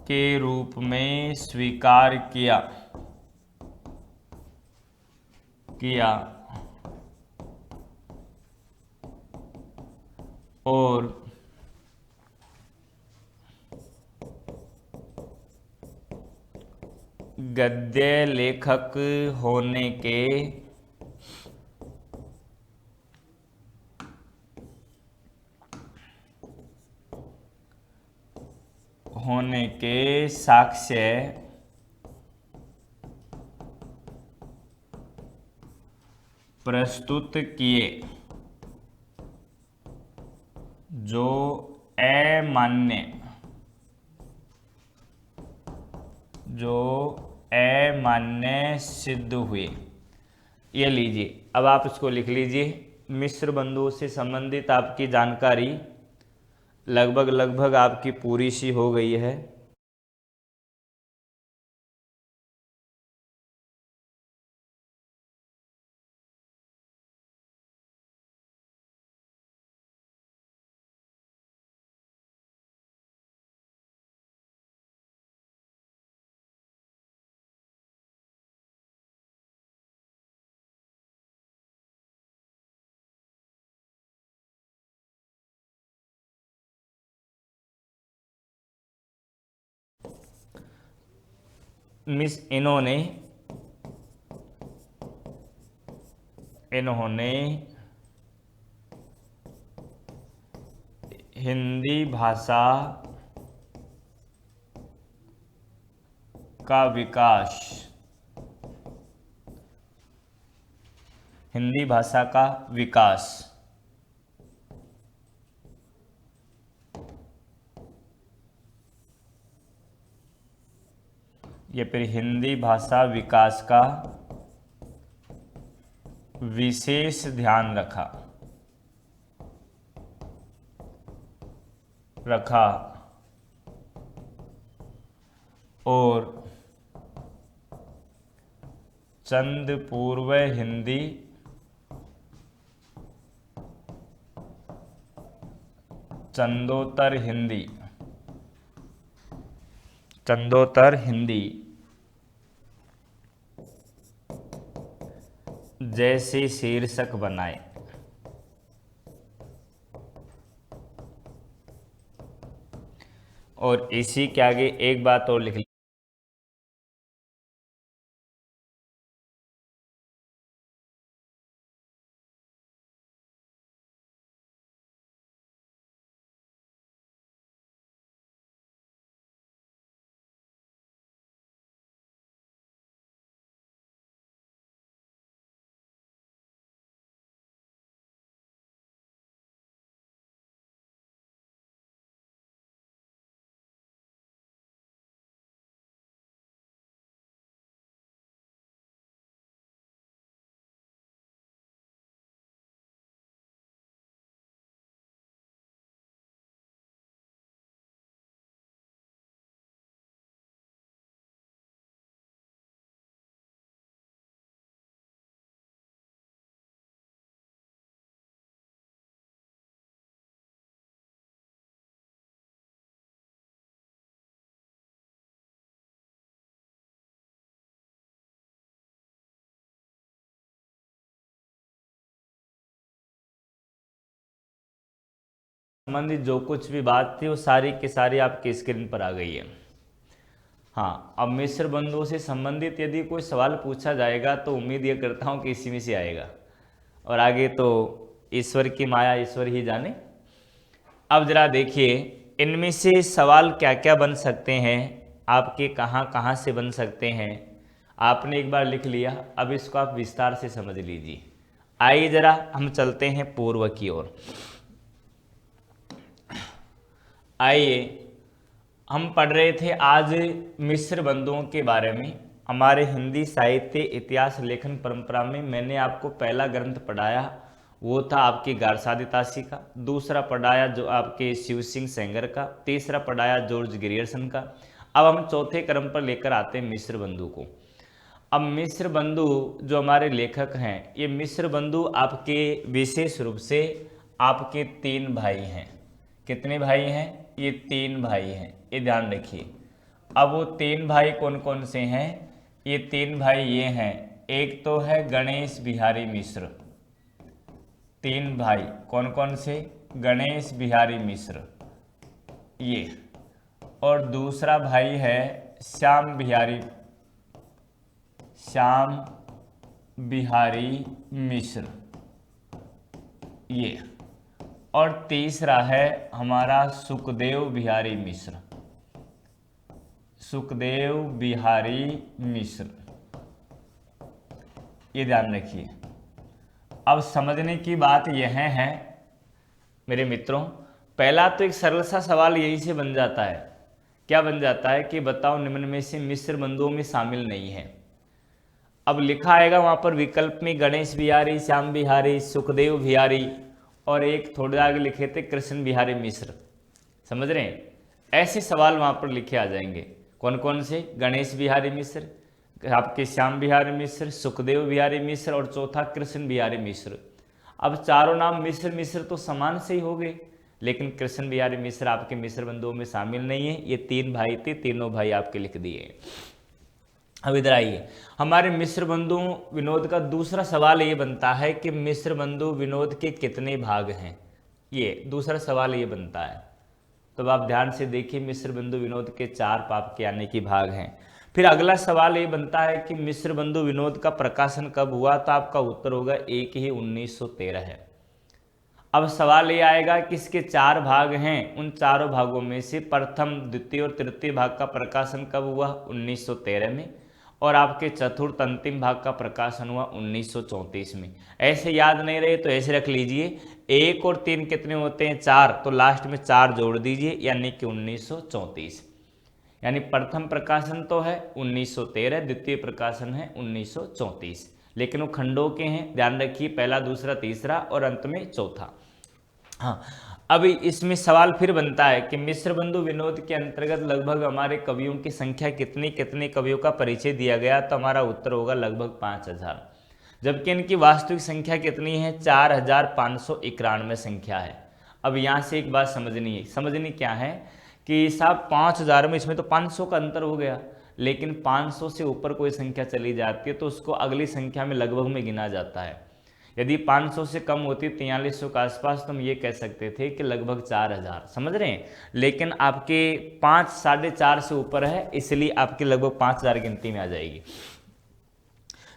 [SPEAKER 1] के रूप में स्वीकार किया और गद्य लेखक होने के साक्ष्य प्रस्तुत किए जो अमान्य सिद्ध हुए। ये लीजिए, अब आप इसको लिख लीजिए। मिस्र बंधुओं से संबंधित आपकी जानकारी लगभग आपकी पूरी सी हो गई है। इन्होंने हिंदी भाषा का विकास या फिर हिंदी भाषा विकास का विशेष ध्यान रखा और चंद पूर्व हिंदी चंदोत्तर हिंदी जैसे शीर्षक बनाए। और इसी के आगे एक बात और लिख ली, संबंधित जो कुछ भी बात थी वो सारी की सारी आपकी स्क्रीन पर आ गई है। हाँ, अब मिस्र बंधुओं से संबंधित यदि कोई सवाल पूछा जाएगा तो उम्मीद ये करता हूँ कि इसी में से आएगा, और आगे तो ईश्वर की माया ईश्वर ही जाने। अब जरा देखिए, इनमें से सवाल क्या क्या बन सकते हैं, आपके कहाँ कहाँ से बन सकते हैं। आपने एक बार लिख लिया, अब इसको आप विस्तार से समझ लीजिए। आइए जरा हम चलते हैं पूर्व की ओर। आइए, हम पढ़ रहे थे आज मिस्र बंधुओं के बारे में। हमारे हिंदी साहित्य इतिहास लेखन परंपरा में मैंने आपको पहला ग्रंथ पढ़ाया, वो था आपकी गारसादितासी का। दूसरा पढ़ाया जो आपके शिव सिंह सेंगर का। तीसरा पढ़ाया जॉर्ज ग्रियर्सन का। अब हम चौथे क्रम पर लेकर आते हैं मिस्र बंधु को। अब मिस्र बंधु जो हमारे लेखक हैं, ये मिस्र बंधु आपके विशेष रूप से आपके 3 भाई हैं। कितने भाई हैं? ये 3 भाई हैं, ये ध्यान रखिए। अब वो 3 भाई कौन कौन से हैं? ये 3 भाई ये हैं, एक तो है गणेश बिहारी मिश्र। 3 भाई कौन कौन से? गणेश बिहारी मिश्र ये। और दूसरा भाई है श्याम बिहारी मिश्र ये। और तीसरा है हमारा सुखदेव बिहारी मिश्र, ये ध्यान रखिए। अब समझने की बात यह है मेरे मित्रों, पहला तो एक सरल सा सवाल यही से बन जाता है। क्या बन जाता है कि बताओ निम्न में से मिस्र बंधुओं में शामिल नहीं है। अब लिखा आएगा वहां पर विकल्प में गणेश बिहारी, श्याम बिहारी, सुखदेव बिहारी और एक थोड़े आगे लिखे थे कृष्ण बिहारी मिश्र। समझ रहे हैं, ऐसे सवाल वहां पर लिखे आ जाएंगे। कौन कौन से? गणेश बिहारी मिश्र, आपके श्याम बिहारी मिश्र, सुखदेव बिहारी मिश्र और चौथा कृष्ण बिहारी मिश्र। अब चारों नाम मिश्र मिश्र तो समान से ही हो गए, लेकिन कृष्ण बिहारी मिश्र आपके मिश्र बंधुओं में शामिल नहीं है। ये 3 भाई थे, तीनों भाई आपके लिख दिए। अब इधर आइए, हमारे मिश्र बंधु विनोद का दूसरा सवाल ये बनता है कि मिश्र बंधु विनोद के कितने भाग हैं। ये दूसरा सवाल ये बनता है। तो आप ध्यान से देखिए, मिश्र बंधु विनोद के 4 पाप के यानी कि भाग हैं। फिर अगला सवाल ये बनता है कि मिश्र बंधु विनोद का प्रकाशन कब हुआ। तो आपका उत्तर होगा एक ही 1913 है। अब सवाल ये आएगा कि इसके 4 भाग हैं, उन चारों भागों में से प्रथम, द्वितीय और तृतीय भाग का प्रकाशन कब हुआ? 1913 में। और आपके चतुर्थ अंतिम भाग का प्रकाशन हुआ 1934 में। ऐसे याद नहीं रहे तो ऐसे रख लीजिए, 1 और 3 कितने होते हैं? 4, तो लास्ट में 4 जोड़ दीजिए, यानी कि 1934। यानी प्रथम प्रकाशन तो है 1913, द्वितीय प्रकाशन है 1934, लेकिन वो खंडों के हैं, ध्यान रखिए, पहला, दूसरा, तीसरा और अंत में चौथा। हाँ, अभी इसमें सवाल फिर बनता है कि मिश्र बंधु विनोद के अंतर्गत लगभग हमारे कवियों की संख्या कितनी, कितने कवियों का परिचय दिया गया। तो हमारा उत्तर होगा लगभग 5000, जबकि इनकी वास्तविक संख्या कितनी है? 4591 संख्या है। अब यहाँ से एक बात समझनी है, समझनी क्या है कि साहब 5000 में इसमें तो 500 का अंतर हो गया, लेकिन 500 से ऊपर कोई संख्या चली जाती है तो उसको अगली संख्या में लगभग में गिना जाता है। यदि 500 से कम होती 4300 के आसपास तो हम ये कह सकते थे कि लगभग 4000, समझ रहे हैं। लेकिन आपके 5, 4.5 से ऊपर है, इसलिए आपके लगभग 5000 गिनती में आ जाएगी।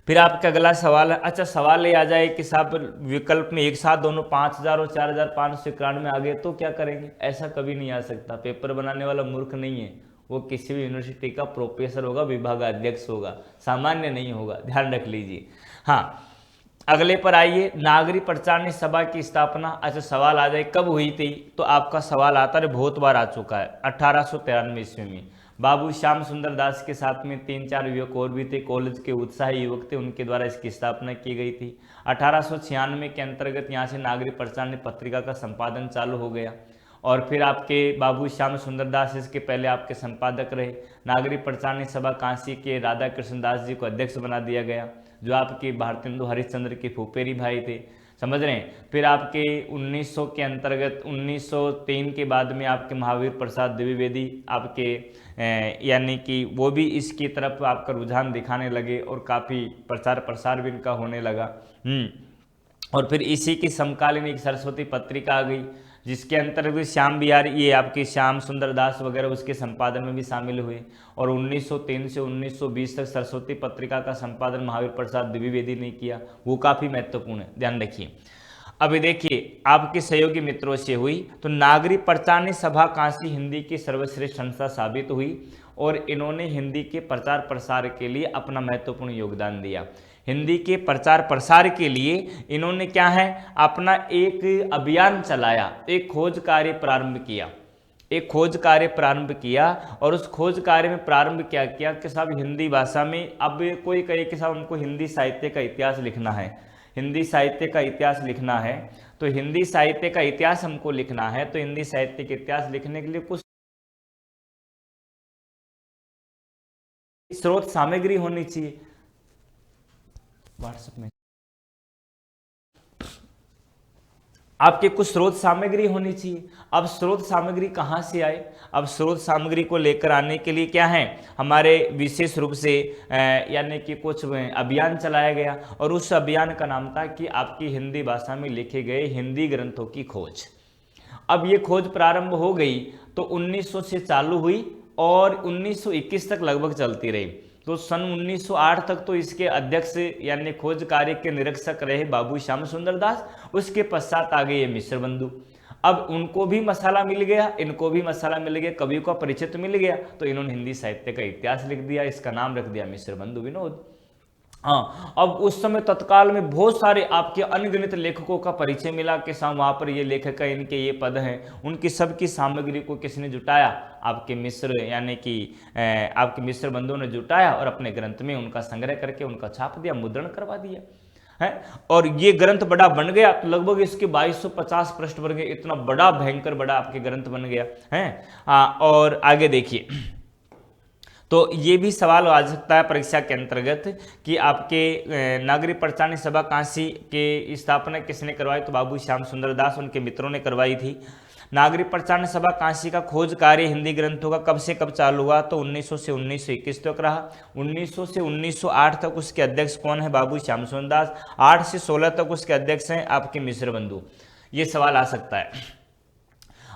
[SPEAKER 1] फिर आपका अगला सवाल है, अच्छा सवाल ये आ जाए कि साहब विकल्प में एक साथ दोनों 5000 और 4591 आ गए तो क्या करेंगे? ऐसा कभी नहीं आ सकता। पेपर बनाने वाला मूर्ख नहीं है, वो किसी भी यूनिवर्सिटी का प्रोफेसर होगा, विभागाध्यक्ष होगा, सामान्य नहीं होगा, ध्यान रख लीजिए। हाँ, अगले पर आइए, नागरिक प्रचारणी सभा की स्थापना। अच्छा सवाल आ जाए कब हुई थी, तो आपका सवाल आता है, बहुत बार आ चुका है, 1893 ईस्वी में। बाबू श्याम सुंदर दास के साथ में 3-4 युवक और भी थे, कॉलेज के उत्साही युवक थे, उनके द्वारा इसकी स्थापना की गई थी। 1896 के अंतर्गत यहाँ से नागरिक प्रचारणी पत्रिका का संपादन चालू हो गया, और फिर आपके बाबू श्याम सुंदर दास इसके पहले आपके संपादक रहे। नागरिक प्रचारणी सभा काशी के राधा कृष्ण दास जी को अध्यक्ष बना दिया गया, जो आपके भारतेंदु हरिश्चंद्र के फूफेरी भाई थे, समझ रहे हैं। फिर आपके 1900 के अंतर्गत 1903 के बाद में आपके महावीर प्रसाद द्विवेदी आपके यानी कि वो भी इसकी तरफ आपका रुझान दिखाने लगे और काफ़ी प्रचार प्रसार भी इनका होने लगा। और फिर इसी की समकालीन एक सरस्वती पत्रिका आ गई, जिसके अंतर्गत श्याम बिहारी, ये आपके श्याम सुंदर दास वगैरह उसके संपादन में भी शामिल हुए। और 1903 से 1920 तक सरस्वती पत्रिका का संपादन महावीर प्रसाद द्विवेदी ने किया, वो काफ़ी महत्वपूर्ण है, ध्यान रखिए। अभी देखिए, आपके सहयोगी मित्रों से हुई तो नागरिक प्रचारणी सभा काशी हिंदी की सर्वश्रेष्ठ संस्था साबित हुई, और इन्होंने हिंदी के प्रचार प्रसार के लिए अपना महत्वपूर्ण योगदान दिया। हिंदी के प्रचार प्रसार के लिए इन्होंने क्या है, अपना एक अभियान चलाया, एक खोज कार्य प्रारंभ किया, एक खोज कार्य प्रारंभ किया। और उस खोज कार्य में प्रारंभ क्या किया कि साहब हिंदी भाषा में, अब कोई कहे कि साहब हमको हिंदी साहित्य का इतिहास लिखना है, हिंदी साहित्य का इतिहास लिखना है, तो हिंदी साहित्य का इतिहास हमको लिखना है, तो हिंदी साहित्य का इतिहास लिखने के लिए कुछ स्रोत सामग्री होनी चाहिए। व्हाट्सएप में आपके कुछ स्रोत सामग्री होनी चाहिए। अब स्रोत सामग्री कहाँ से आए? अब स्रोत सामग्री को लेकर आने के लिए क्या है, हमारे विशेष रूप से यानी कि कुछ अभियान चलाया गया, और उस अभियान का नाम था कि आपकी हिंदी भाषा में लिखे गए हिंदी ग्रंथों की खोज। अब ये खोज प्रारंभ हो गई तो 1900 से चालू हुई और 1921 तक लगभग चलती रही। तो सन 1908 तक तो इसके अध्यक्ष यानी खोज कार्य के निरीक्षक रहे बाबू श्याम सुंदर दास। उसके पश्चात आ गए ये मिश्र बंधु। अब उनको भी मसाला मिल गया, इनको भी मसाला मिल गया, कवियों का परिचित मिल गया, तो इन्होंने हिंदी साहित्य का इतिहास लिख दिया, इसका नाम रख दिया मिश्र बंधु विनोद। हाँ, अब उस समय तत्काल में बहुत सारे आपके अनगिनत लेखकों का परिचय मिला कि साहब वहाँ पर ये लेखक है, इनके ये पद हैं, उनकी सबकी सामग्री को किसने जुटाया, आपके मिस्र यानी कि आपके मिस्र बंधुओं ने जुटाया और अपने ग्रंथ में उनका संग्रह करके उनका छाप दिया, मुद्रण करवा दिया है। और ये ग्रंथ बड़ा बन गया, तो लगभग इसके 2250 पृष्ठ बन गए, इतना बड़ा भयंकर बड़ा आपके ग्रंथ बन गया है। और आगे देखिए, तो ये भी सवाल आ सकता है परीक्षा के अंतर्गत कि आपके नागरिक प्रचारणी सभा काशी के स्थापना किसने करवाई, तो बाबू श्याम सुंदर दास उनके मित्रों ने करवाई थी। नागरिक प्रचारणी सभा काशी का खोज कार्य हिंदी ग्रंथों का कब से कब चालू हुआ, तो 1900 से 1921 तक रहा। 1900 से 1908 तक उसके अध्यक्ष कौन है, बाबू श्याम सुंदर दास। 8 से 16 तक उसके अध्यक्ष हैं आपके मिश्र बंधु। ये सवाल आ सकता है।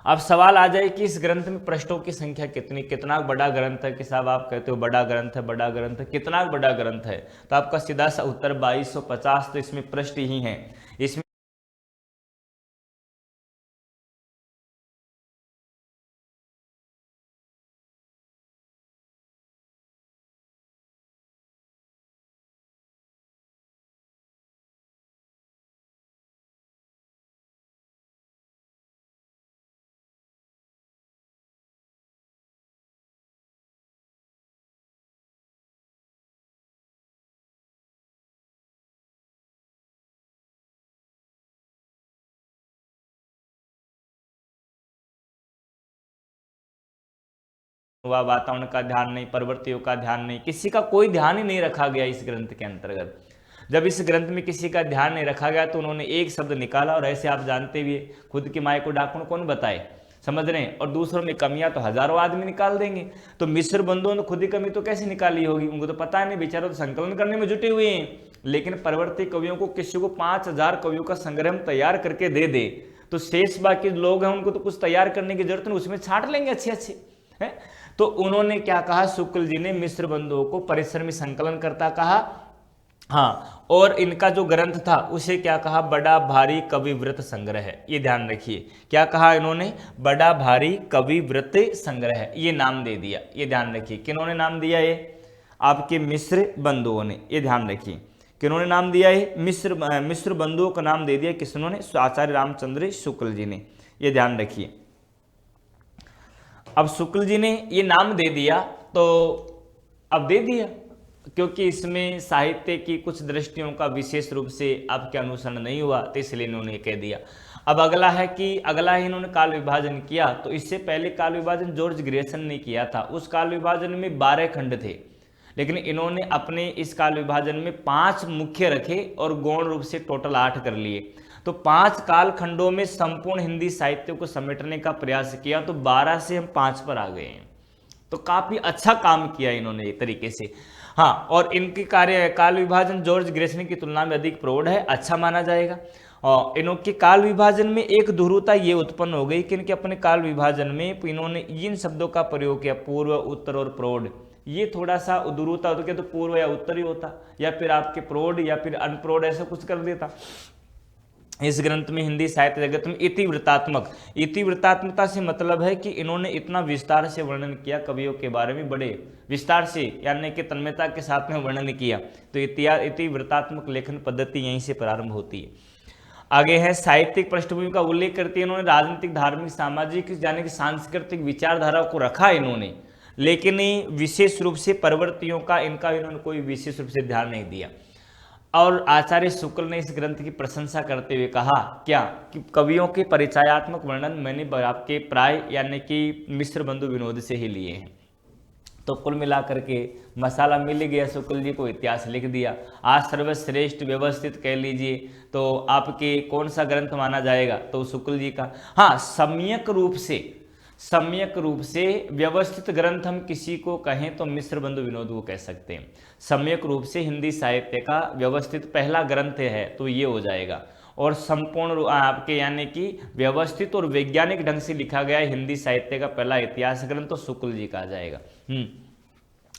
[SPEAKER 1] अब सवाल आ जाए कि इस ग्रंथ में पृष्ठों की संख्या कितनी, कितना बड़ा ग्रंथ है, कि साहब आप कहते हो बड़ा ग्रंथ है, बड़ा ग्रंथ है, कितना बड़ा ग्रंथ है, तो आपका सीधा सा उत्तर 2250, तो इसमें पृष्ठ ही हैं। इसमें हुआ, वातावरण का ध्यान नहीं, प्रवृत्तियों का ध्यान नहीं, किसी का कोई ध्यान ही नहीं रखा गया इस ग्रंथ के अंतर्गत। जब इस ग्रंथ में किसी का ध्यान नहीं रखा गया तो उन्होंने एक शब्द निकाला, और ऐसे आप जानते हुए खुद की माई को डाकुण कौन बताए, समझ रहे हैं, और दूसरों में कमियां तो हजारों आदमी निकाल देंगे। तो मिस्र बंधुओं ने खुद ही कमी तो कैसे निकाली होगी, उनको तो पता नहीं, बेचारा तो संकलन करने में जुटे हुए हैं। लेकिन परवर्ती कवियों को, किसी को 5000 कवियों का संग्रह हम तैयार करके दे दे, तो शेष बाकी लोग हैं उनको तो कुछ तैयार करने की जरूरत नहीं, उसमें छांट लेंगे अच्छे अच्छे है। तो उन्होंने क्या कहा, शुक्ल जी ने मिस्र बंधुओं को परिश्रमी संकलन करता कहा। हाँ, और इनका जो ग्रंथ था उसे क्या कहा, बड़ा भारी कविव्रत संग्रह है। ये ध्यान रखिए, क्या कहा इन्होंने, बड़ा भारी कविव्रत संग्रह है, ये नाम दे दिया। ये ध्यान रखिए, किन्होंने नाम दिया, ये आपके मिस्र बंधुओं ने। ये ध्यान रखिए, किन्होंने नाम दिया, ये मिस्र बंधुओं का नाम दे दिया किसने, आचार्य रामचंद्र शुक्ल जी ने। ये ध्यान रखिए। अब शुक्ल जी ने ये नाम दे दिया, तो अब दे दिया क्योंकि इसमें साहित्य की कुछ दृष्टियों का विशेष रूप से आपके अनुसरण नहीं हुआ, तो इसलिए इन्होंने कह दिया। अब अगला है कि अगला ही इन्होंने काल विभाजन किया, तो इससे पहले काल विभाजन जॉर्ज ग्रेसन ने किया था। उस काल विभाजन में 12 खंड थे, लेकिन इन्होंने अपने इस काल विभाजन में 5 मुख्य रखे और गौण रूप से टोटल 8 कर लिए। तो 5 काल खंडों में संपूर्ण हिंदी साहित्य को समेटने का प्रयास किया, तो 12 से हम 5 पर आ गए हैं। तो काफी अच्छा काम किया इन्होंने एक तरीके से। हाँ, और इनकी कार्य काल विभाजन जॉर्ज ग्रेसन की तुलना में अधिक प्रौढ़ है, अच्छा माना जाएगा। और इनके काल विभाजन में एक ध्रुवता ये उत्पन्न हो गई कि इनके अपने काल विभाजन में इन्होंने इन शब्दों का प्रयोग किया, पूर्व, उत्तर और प्रौढ़। ये थोड़ा सा ध्रुवता होता, तो पूर्व या उत्तर ही होता, या फिर आपके प्रौढ़ या फिर अनप्रौढ़, ऐसा कुछ कर देता। इस ग्रंथ में हिंदी साहित्य जगत में इतिवृत्तात्मकता से मतलब है कि इन्होंने इतना विस्तार से वर्णन किया कवियों के बारे में, बड़े विस्तार से यानी कि तन्मयता के साथ में वर्णन किया। तो इतिवृत्तात्मक लेखन पद्धति यहीं से प्रारंभ होती है। आगे है साहित्यिक पृष्ठभूमि का उल्लेख करती है इन्होंने, राजनीतिक, धार्मिक, सामाजिक यानी कि सांस्कृतिक विचारधारा को रखा इन्होंने, लेकिन विशेष रूप से प्रवृत्तियों का इन्होंने कोई विशेष रूप से ध्यान नहीं दिया। और आचार्य शुक्ल ने इस ग्रंथ की प्रशंसा करते हुए कहा क्या, कि कवियों के परिचयात्मक वर्णन मैंने आपके प्राय यानी कि मिस्र बंधु विनोद से ही लिए हैं। तो कुल मिलाकर के मसाला मिल गया, शुक्ल जी को इतिहास लिख दिया। आज सर्वश्रेष्ठ व्यवस्थित कह लीजिए तो आपके कौन सा ग्रंथ माना जाएगा, तो शुक्ल जी का। हाँ, सम्यक रूप से व्यवस्थित ग्रंथ हम किसी को कहें तो मिस्र बंधु विनोद को कह सकते हैं। सम्यक रूप से हिंदी साहित्य का व्यवस्थित पहला ग्रंथ है तो ये हो जाएगा। और संपूर्ण आपके यानी कि व्यवस्थित और वैज्ञानिक ढंग से लिखा गया हिंदी साहित्य का पहला इतिहास ग्रंथ तो शुक्ल जी का आ जाएगा।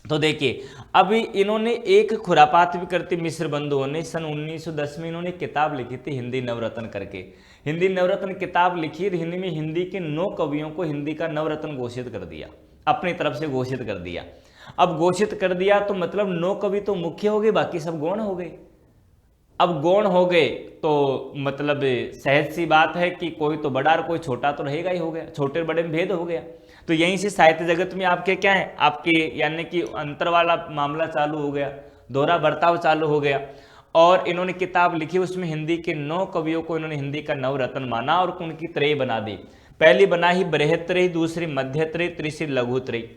[SPEAKER 1] तो देखिए, अभी इन्होंने एक खुरापात भी करती मिस्र बंधुओं ने, सन 1910 में इन्होंने किताब लिखी थी हिंदी नवरत्न करके। हिंदी नवरत्न किताब लिखी, हिंदी में हिंदी के 9 कवियों को हिंदी का नवरत्न घोषित कर दिया, अपनी तरफ से घोषित कर दिया। अब घोषित कर दिया तो मतलब 9 कवि तो मुख्य हो गए, बाकी सब गौण हो गए। अब गौण हो गए तो मतलब सहज सी बात है कि कोई तो बड़ा और कोई छोटा तो रहेगा ही, हो गया, छोटे बड़े में भेद हो गया। तो यहीं से साहित्य जगत में आपके क्या है, आपके यानी कि अंतर वाला मामला चालू हो गया, दोहरा बर्ताव चालू हो गया। और इन्होंने किताब लिखी, उसमें हिंदी के 9 कवियों को इन्होंने हिंदी का नवरत्न माना और उनकी त्रय बना दी। पहली बना ही बृहत्त्रयी, दूसरी मध्यत्रयी, तीसरी लघुत्रयी।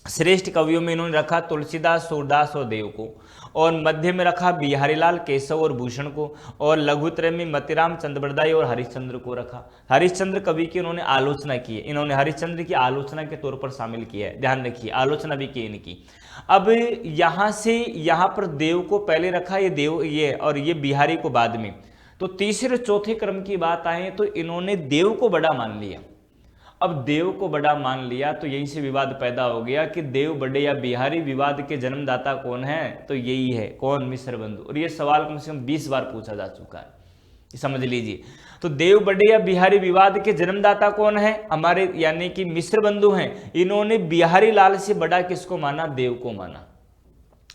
[SPEAKER 1] श्रेष्ठ कवियों में इन्होंने रखा तुलसीदास, सूरदास और देव को, और मध्य में रखा बिहारीलाल, केशव और भूषण को, और लघुत्रय में मतिराम, चंद्रबरदाई और हरिश्चंद्र को रखा। हरिश्चंद्र कवि की इन्होंने आलोचना की है, इन्होंने हरिश्चंद्र की आलोचना के तौर पर शामिल किया है, ध्यान रखिए, आलोचना भी की इनकी। अब यहां से यहां पर देव को पहले रखा, ये देव ये और ये बिहारी को बाद में। तो तीसरे चौथे क्रम की बात आए तो इन्होंने देव को बड़ा मान लिया। अब देव को बड़ा मान लिया तो यहीं से विवाद पैदा हो गया कि देव बड़े या बिहारी, विवाद के जन्मदाता कौन है, तो यही है कौन, मिश्र बंधु। और ये सवाल कम से कम 20 बार पूछा जा चुका है, समझ लीजिए। तो देव बड़े या बिहारी विवाद के जन्मदाता कौन है, हमारे यानी कि मिश्र बंधु हैं। इन्होंने बिहारी लाल से बड़ा किसको माना, देव को माना,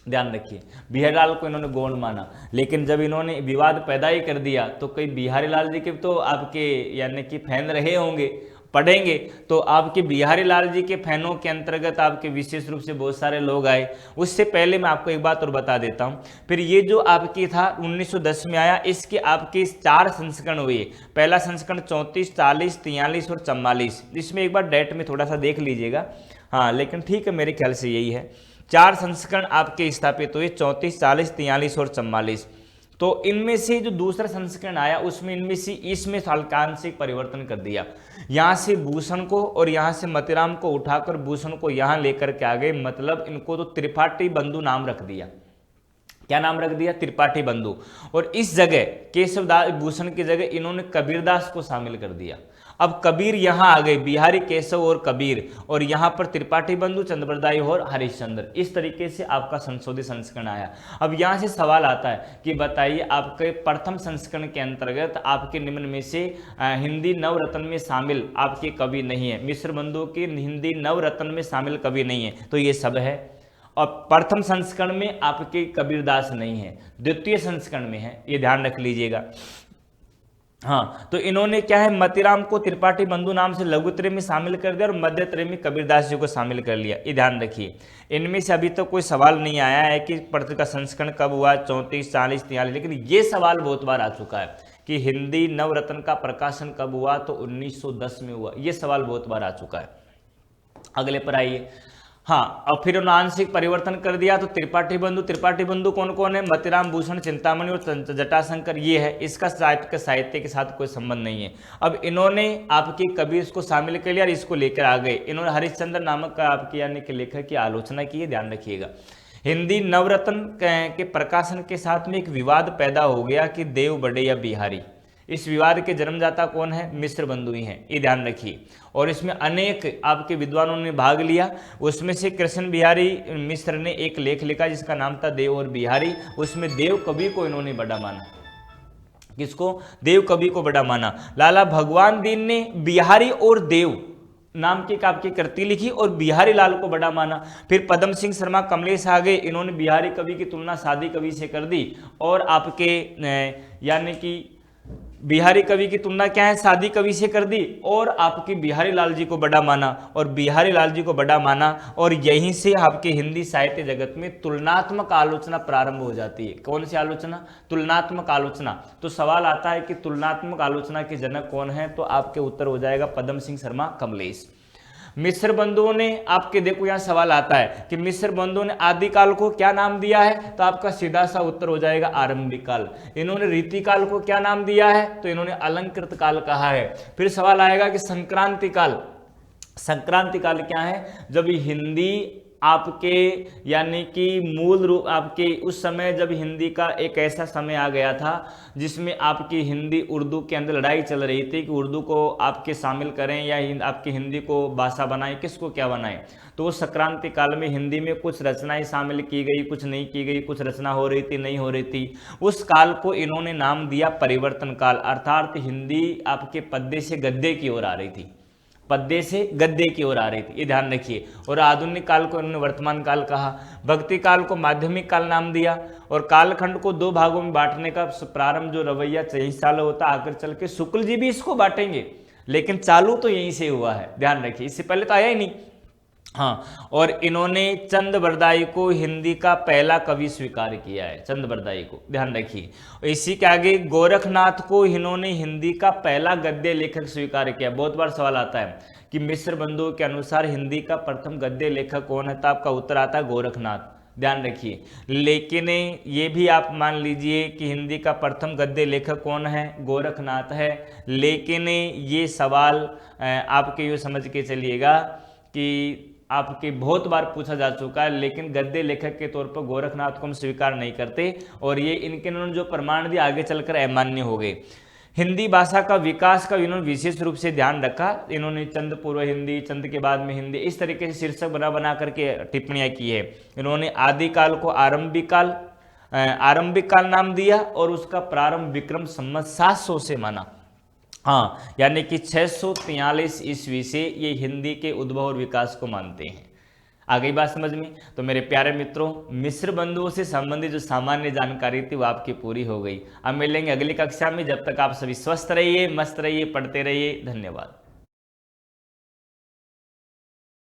[SPEAKER 1] ध्यान रखिए, बिहारी लाल को इन्होंने गौण माना। लेकिन जब इन्होंने विवाद पैदा ही कर दिया तो कई बिहारी लाल जी के तो आपके यानी कि फैन रहे होंगे, पढ़ेंगे तो आपके बिहारी लाल जी के फैनों के अंतर्गत आपके विशेष रूप से बहुत सारे लोग आए। उससे पहले मैं आपको एक बात और बता देता हूं, फिर ये जो आपकी था 1910 में आया, इसके आपके 4 संस्करण हुए। पहला संस्करण 34, 40, 43 और 44। इसमें एक बार डेट में थोड़ा सा देख लीजिएगा, हाँ लेकिन ठीक है, मेरे ख्याल से यही है। 4 संस्करण आपके स्थापित हुए, 34, 40, 43 और 44। तो इनमें से जो दूसरा संस्करण आया उसमें इनमें से इसमें आंशिक परिवर्तन कर दिया। यहां से भूषण को और यहां से मतिराम को उठाकर भूषण को यहां लेकर के आ गए, मतलब इनको तो त्रिपाठी बंधु नाम रख दिया। क्या नाम रख दिया, त्रिपाठी बंधु। और इस जगह केशवदास भूषण की जगह इन्होंने कबीरदास को शामिल कर दिया। अब कबीर यहां आ गए, बिहारी, केशव और कबीर, और यहां पर त्रिपाठी बंधु, चंद्रबरदाई और हरिश्चंद्र। इस तरीके से आपका संशोधित संस्करण आया। अब यहां से सवाल आता है कि बताइए आपके प्रथम संस्करण के अंतर्गत आपके निम्न में से हिंदी नवरत्न में शामिल आपके कवि नहीं है, मिश्र बंधु के हिंदी नवरत्न में शामिल कवि नहीं है, तो ये सब है। और प्रथम संस्करण में आपके कबीरदास नहीं है, द्वितीय संस्करण में है, ये ध्यान रख लीजिएगा। हाँ, तो इन्होंने क्या है, मतिराम को त्रिपाठी बंधु नाम से लघुत्रय में शामिल कर दिया और मध्यत्रय में कबीरदास जी को शामिल कर लिया, ये ध्यान रखिए। इनमें से अभी तक तो कोई सवाल नहीं आया है कि प्रथम का संस्करण कब हुआ, 34, 40, 43, लेकिन ये सवाल बहुत बार आ चुका है कि हिंदी नवरत्न का प्रकाशन कब हुआ, तो 1910 में हुआ, ये सवाल बहुत बार आ चुका है। अगले पर आइए। हाँ, और फिर उन्होंने आंशिक परिवर्तन कर दिया तो त्रिपाठी बंधु कौन कौन है, मतिराम, भूषण, चिंतामणि और जटाशंकर, ये है। इसका साहित्य के साथ कोई संबंध नहीं है। अब इन्होंने आपके कबीर को शामिल कर लिया और इसको लेकर आ गए। इन्होंने हरिश्चंद्र नामक का आपके यानी कि लेखक की आलोचना की है, ध्यान रखिएगा। हिंदी नवरत्न के प्रकाशन के साथ में एक विवाद पैदा हो गया कि देव बड़े या बिहारी। इस विवाद के जन्मदाता कौन है, मिश्र बंधु ही हैं, ये ध्यान रखिए। और इसमें अनेक आपके विद्वानों ने भाग लिया। उसमें से कृष्ण बिहारी मिश्र ने एक लेख लिखा जिसका नाम था देव और बिहारी। उसमें देव कवि को इन्होंने बड़ा माना। किसको, देव कवि को बड़ा माना। लाला भगवान दीन ने बिहारी और देव नाम की आपकी कृति लिखी और बिहारी लाल को बड़ा माना। फिर पदम सिंह शर्मा, कमलेश आ गए, इन्होंने बिहारी कवि की तुलना सादी कवि से कर दी और आपके यानी कि बिहारी कवि की तुलना क्या है, सादी कवि से कर दी और आपकी बिहारी लाल जी को बड़ा माना और बिहारी लाल जी को बड़ा माना। और यहीं से आपके हिंदी साहित्य जगत में तुलनात्मक आलोचना प्रारंभ हो जाती है। कौन सी आलोचना, तुलनात्मक आलोचना। तो सवाल आता है कि तुलनात्मक आलोचना के जनक कौन है, तो आपके उत्तर हो जाएगा पदम सिंह शर्मा, कमलेश। मिश्र बंधुओं ने आपके देखो यहां सवाल आता है कि मिश्र बंधुओं ने आदिकाल को क्या नाम दिया है, तो आपका सीधा सा उत्तर हो जाएगा आरंभिक काल। इन्होंने रीतिकाल को क्या नाम दिया है, तो इन्होंने अलंकृत काल कहा है। फिर सवाल आएगा कि संक्रांति काल, संक्रांति काल क्या है, जब हिंदी आपके यानी कि मूल रूप आपके उस समय जब हिंदी का एक ऐसा समय आ गया था जिसमें आपकी हिंदी उर्दू के अंदर लड़ाई चल रही थी कि उर्दू को आपके शामिल करें या आपकी हिंदी को भाषा बनाएं, किसको क्या बनाएं। तो उस संक्रांति काल में हिंदी में कुछ रचनाएं शामिल की गई, कुछ नहीं की गई, कुछ रचना हो रही थी, नहीं हो रही थी। उस काल को इन्होंने नाम दिया परिवर्तन काल, अर्थात हिंदी आपके पद्य से गद्य की ओर आ रही थी। पद्य से गद्य की ओर आ रही थी, ये ध्यान रखिए। और आधुनिक काल को इन्होंने वर्तमान काल कहा, भक्ति काल को माध्यमिक काल नाम दिया, और कालखंड को दो भागों में बांटने का प्रारंभ जो रवैया 23 साल होता, आकर चल के शुक्ल जी भी इसको बांटेंगे, लेकिन चालू तो यहीं से हुआ है, ध्यान रखिए, इससे पहले तो आया ही नहीं। हाँ, और इन्होंने चंद को हिंदी का पहला कवि स्वीकार किया है, चंद को, ध्यान रखिए। इसी के आगे गोरखनाथ को इन्होंने हिंदी का पहला गद्य लेखक स्वीकार किया। बहुत बार सवाल आता है कि मिश्र बंधुओं के अनुसार हिंदी का प्रथम गद्य लेखक कौन है, तो आपका उत्तर आता है गोरखनाथ, ध्यान रखिए। लेकिन ये भी आप मान लीजिए कि हिंदी का प्रथम गद्य लेखक कौन है, गोरखनाथ है, लेकिन ये सवाल आपके यूँ समझ के चलिएगा कि आपके बहुत बार पूछा जा चुका है, लेकिन गद्य लेखक के तौर पर गोरखनाथ को हम स्वीकार नहीं करते, और ये इनके इन्होंने जो प्रमाण दिया आगे चलकर अमान्य हो गए। हिंदी भाषा का विकास का इन्होंने विशेष रूप से ध्यान रखा, इन्होंने चंद पूर्व हिंदी, चंद के बाद में हिंदी, इस तरीके से शीर्षक बना बना करके टिप्पणियां की है। इन्होंने आदिकाल को आरंभिक काल नाम दिया, और उसका प्रारंभ विक्रम संवत 700 से माना। हाँ, यानी कि 643 ईस्वी से ये हिंदी के उद्भव और विकास को मानते हैं। आ गई बात समझ में? तो मेरे प्यारे मित्रों, मिश्र बंधुओं से संबंधित जो सामान्य जानकारी थी वो आपकी पूरी हो गई। अब मिलेंगे अगली कक्षा में, जब तक आप सभी स्वस्थ रहिए, मस्त रहिए, पढ़ते रहिए। धन्यवाद।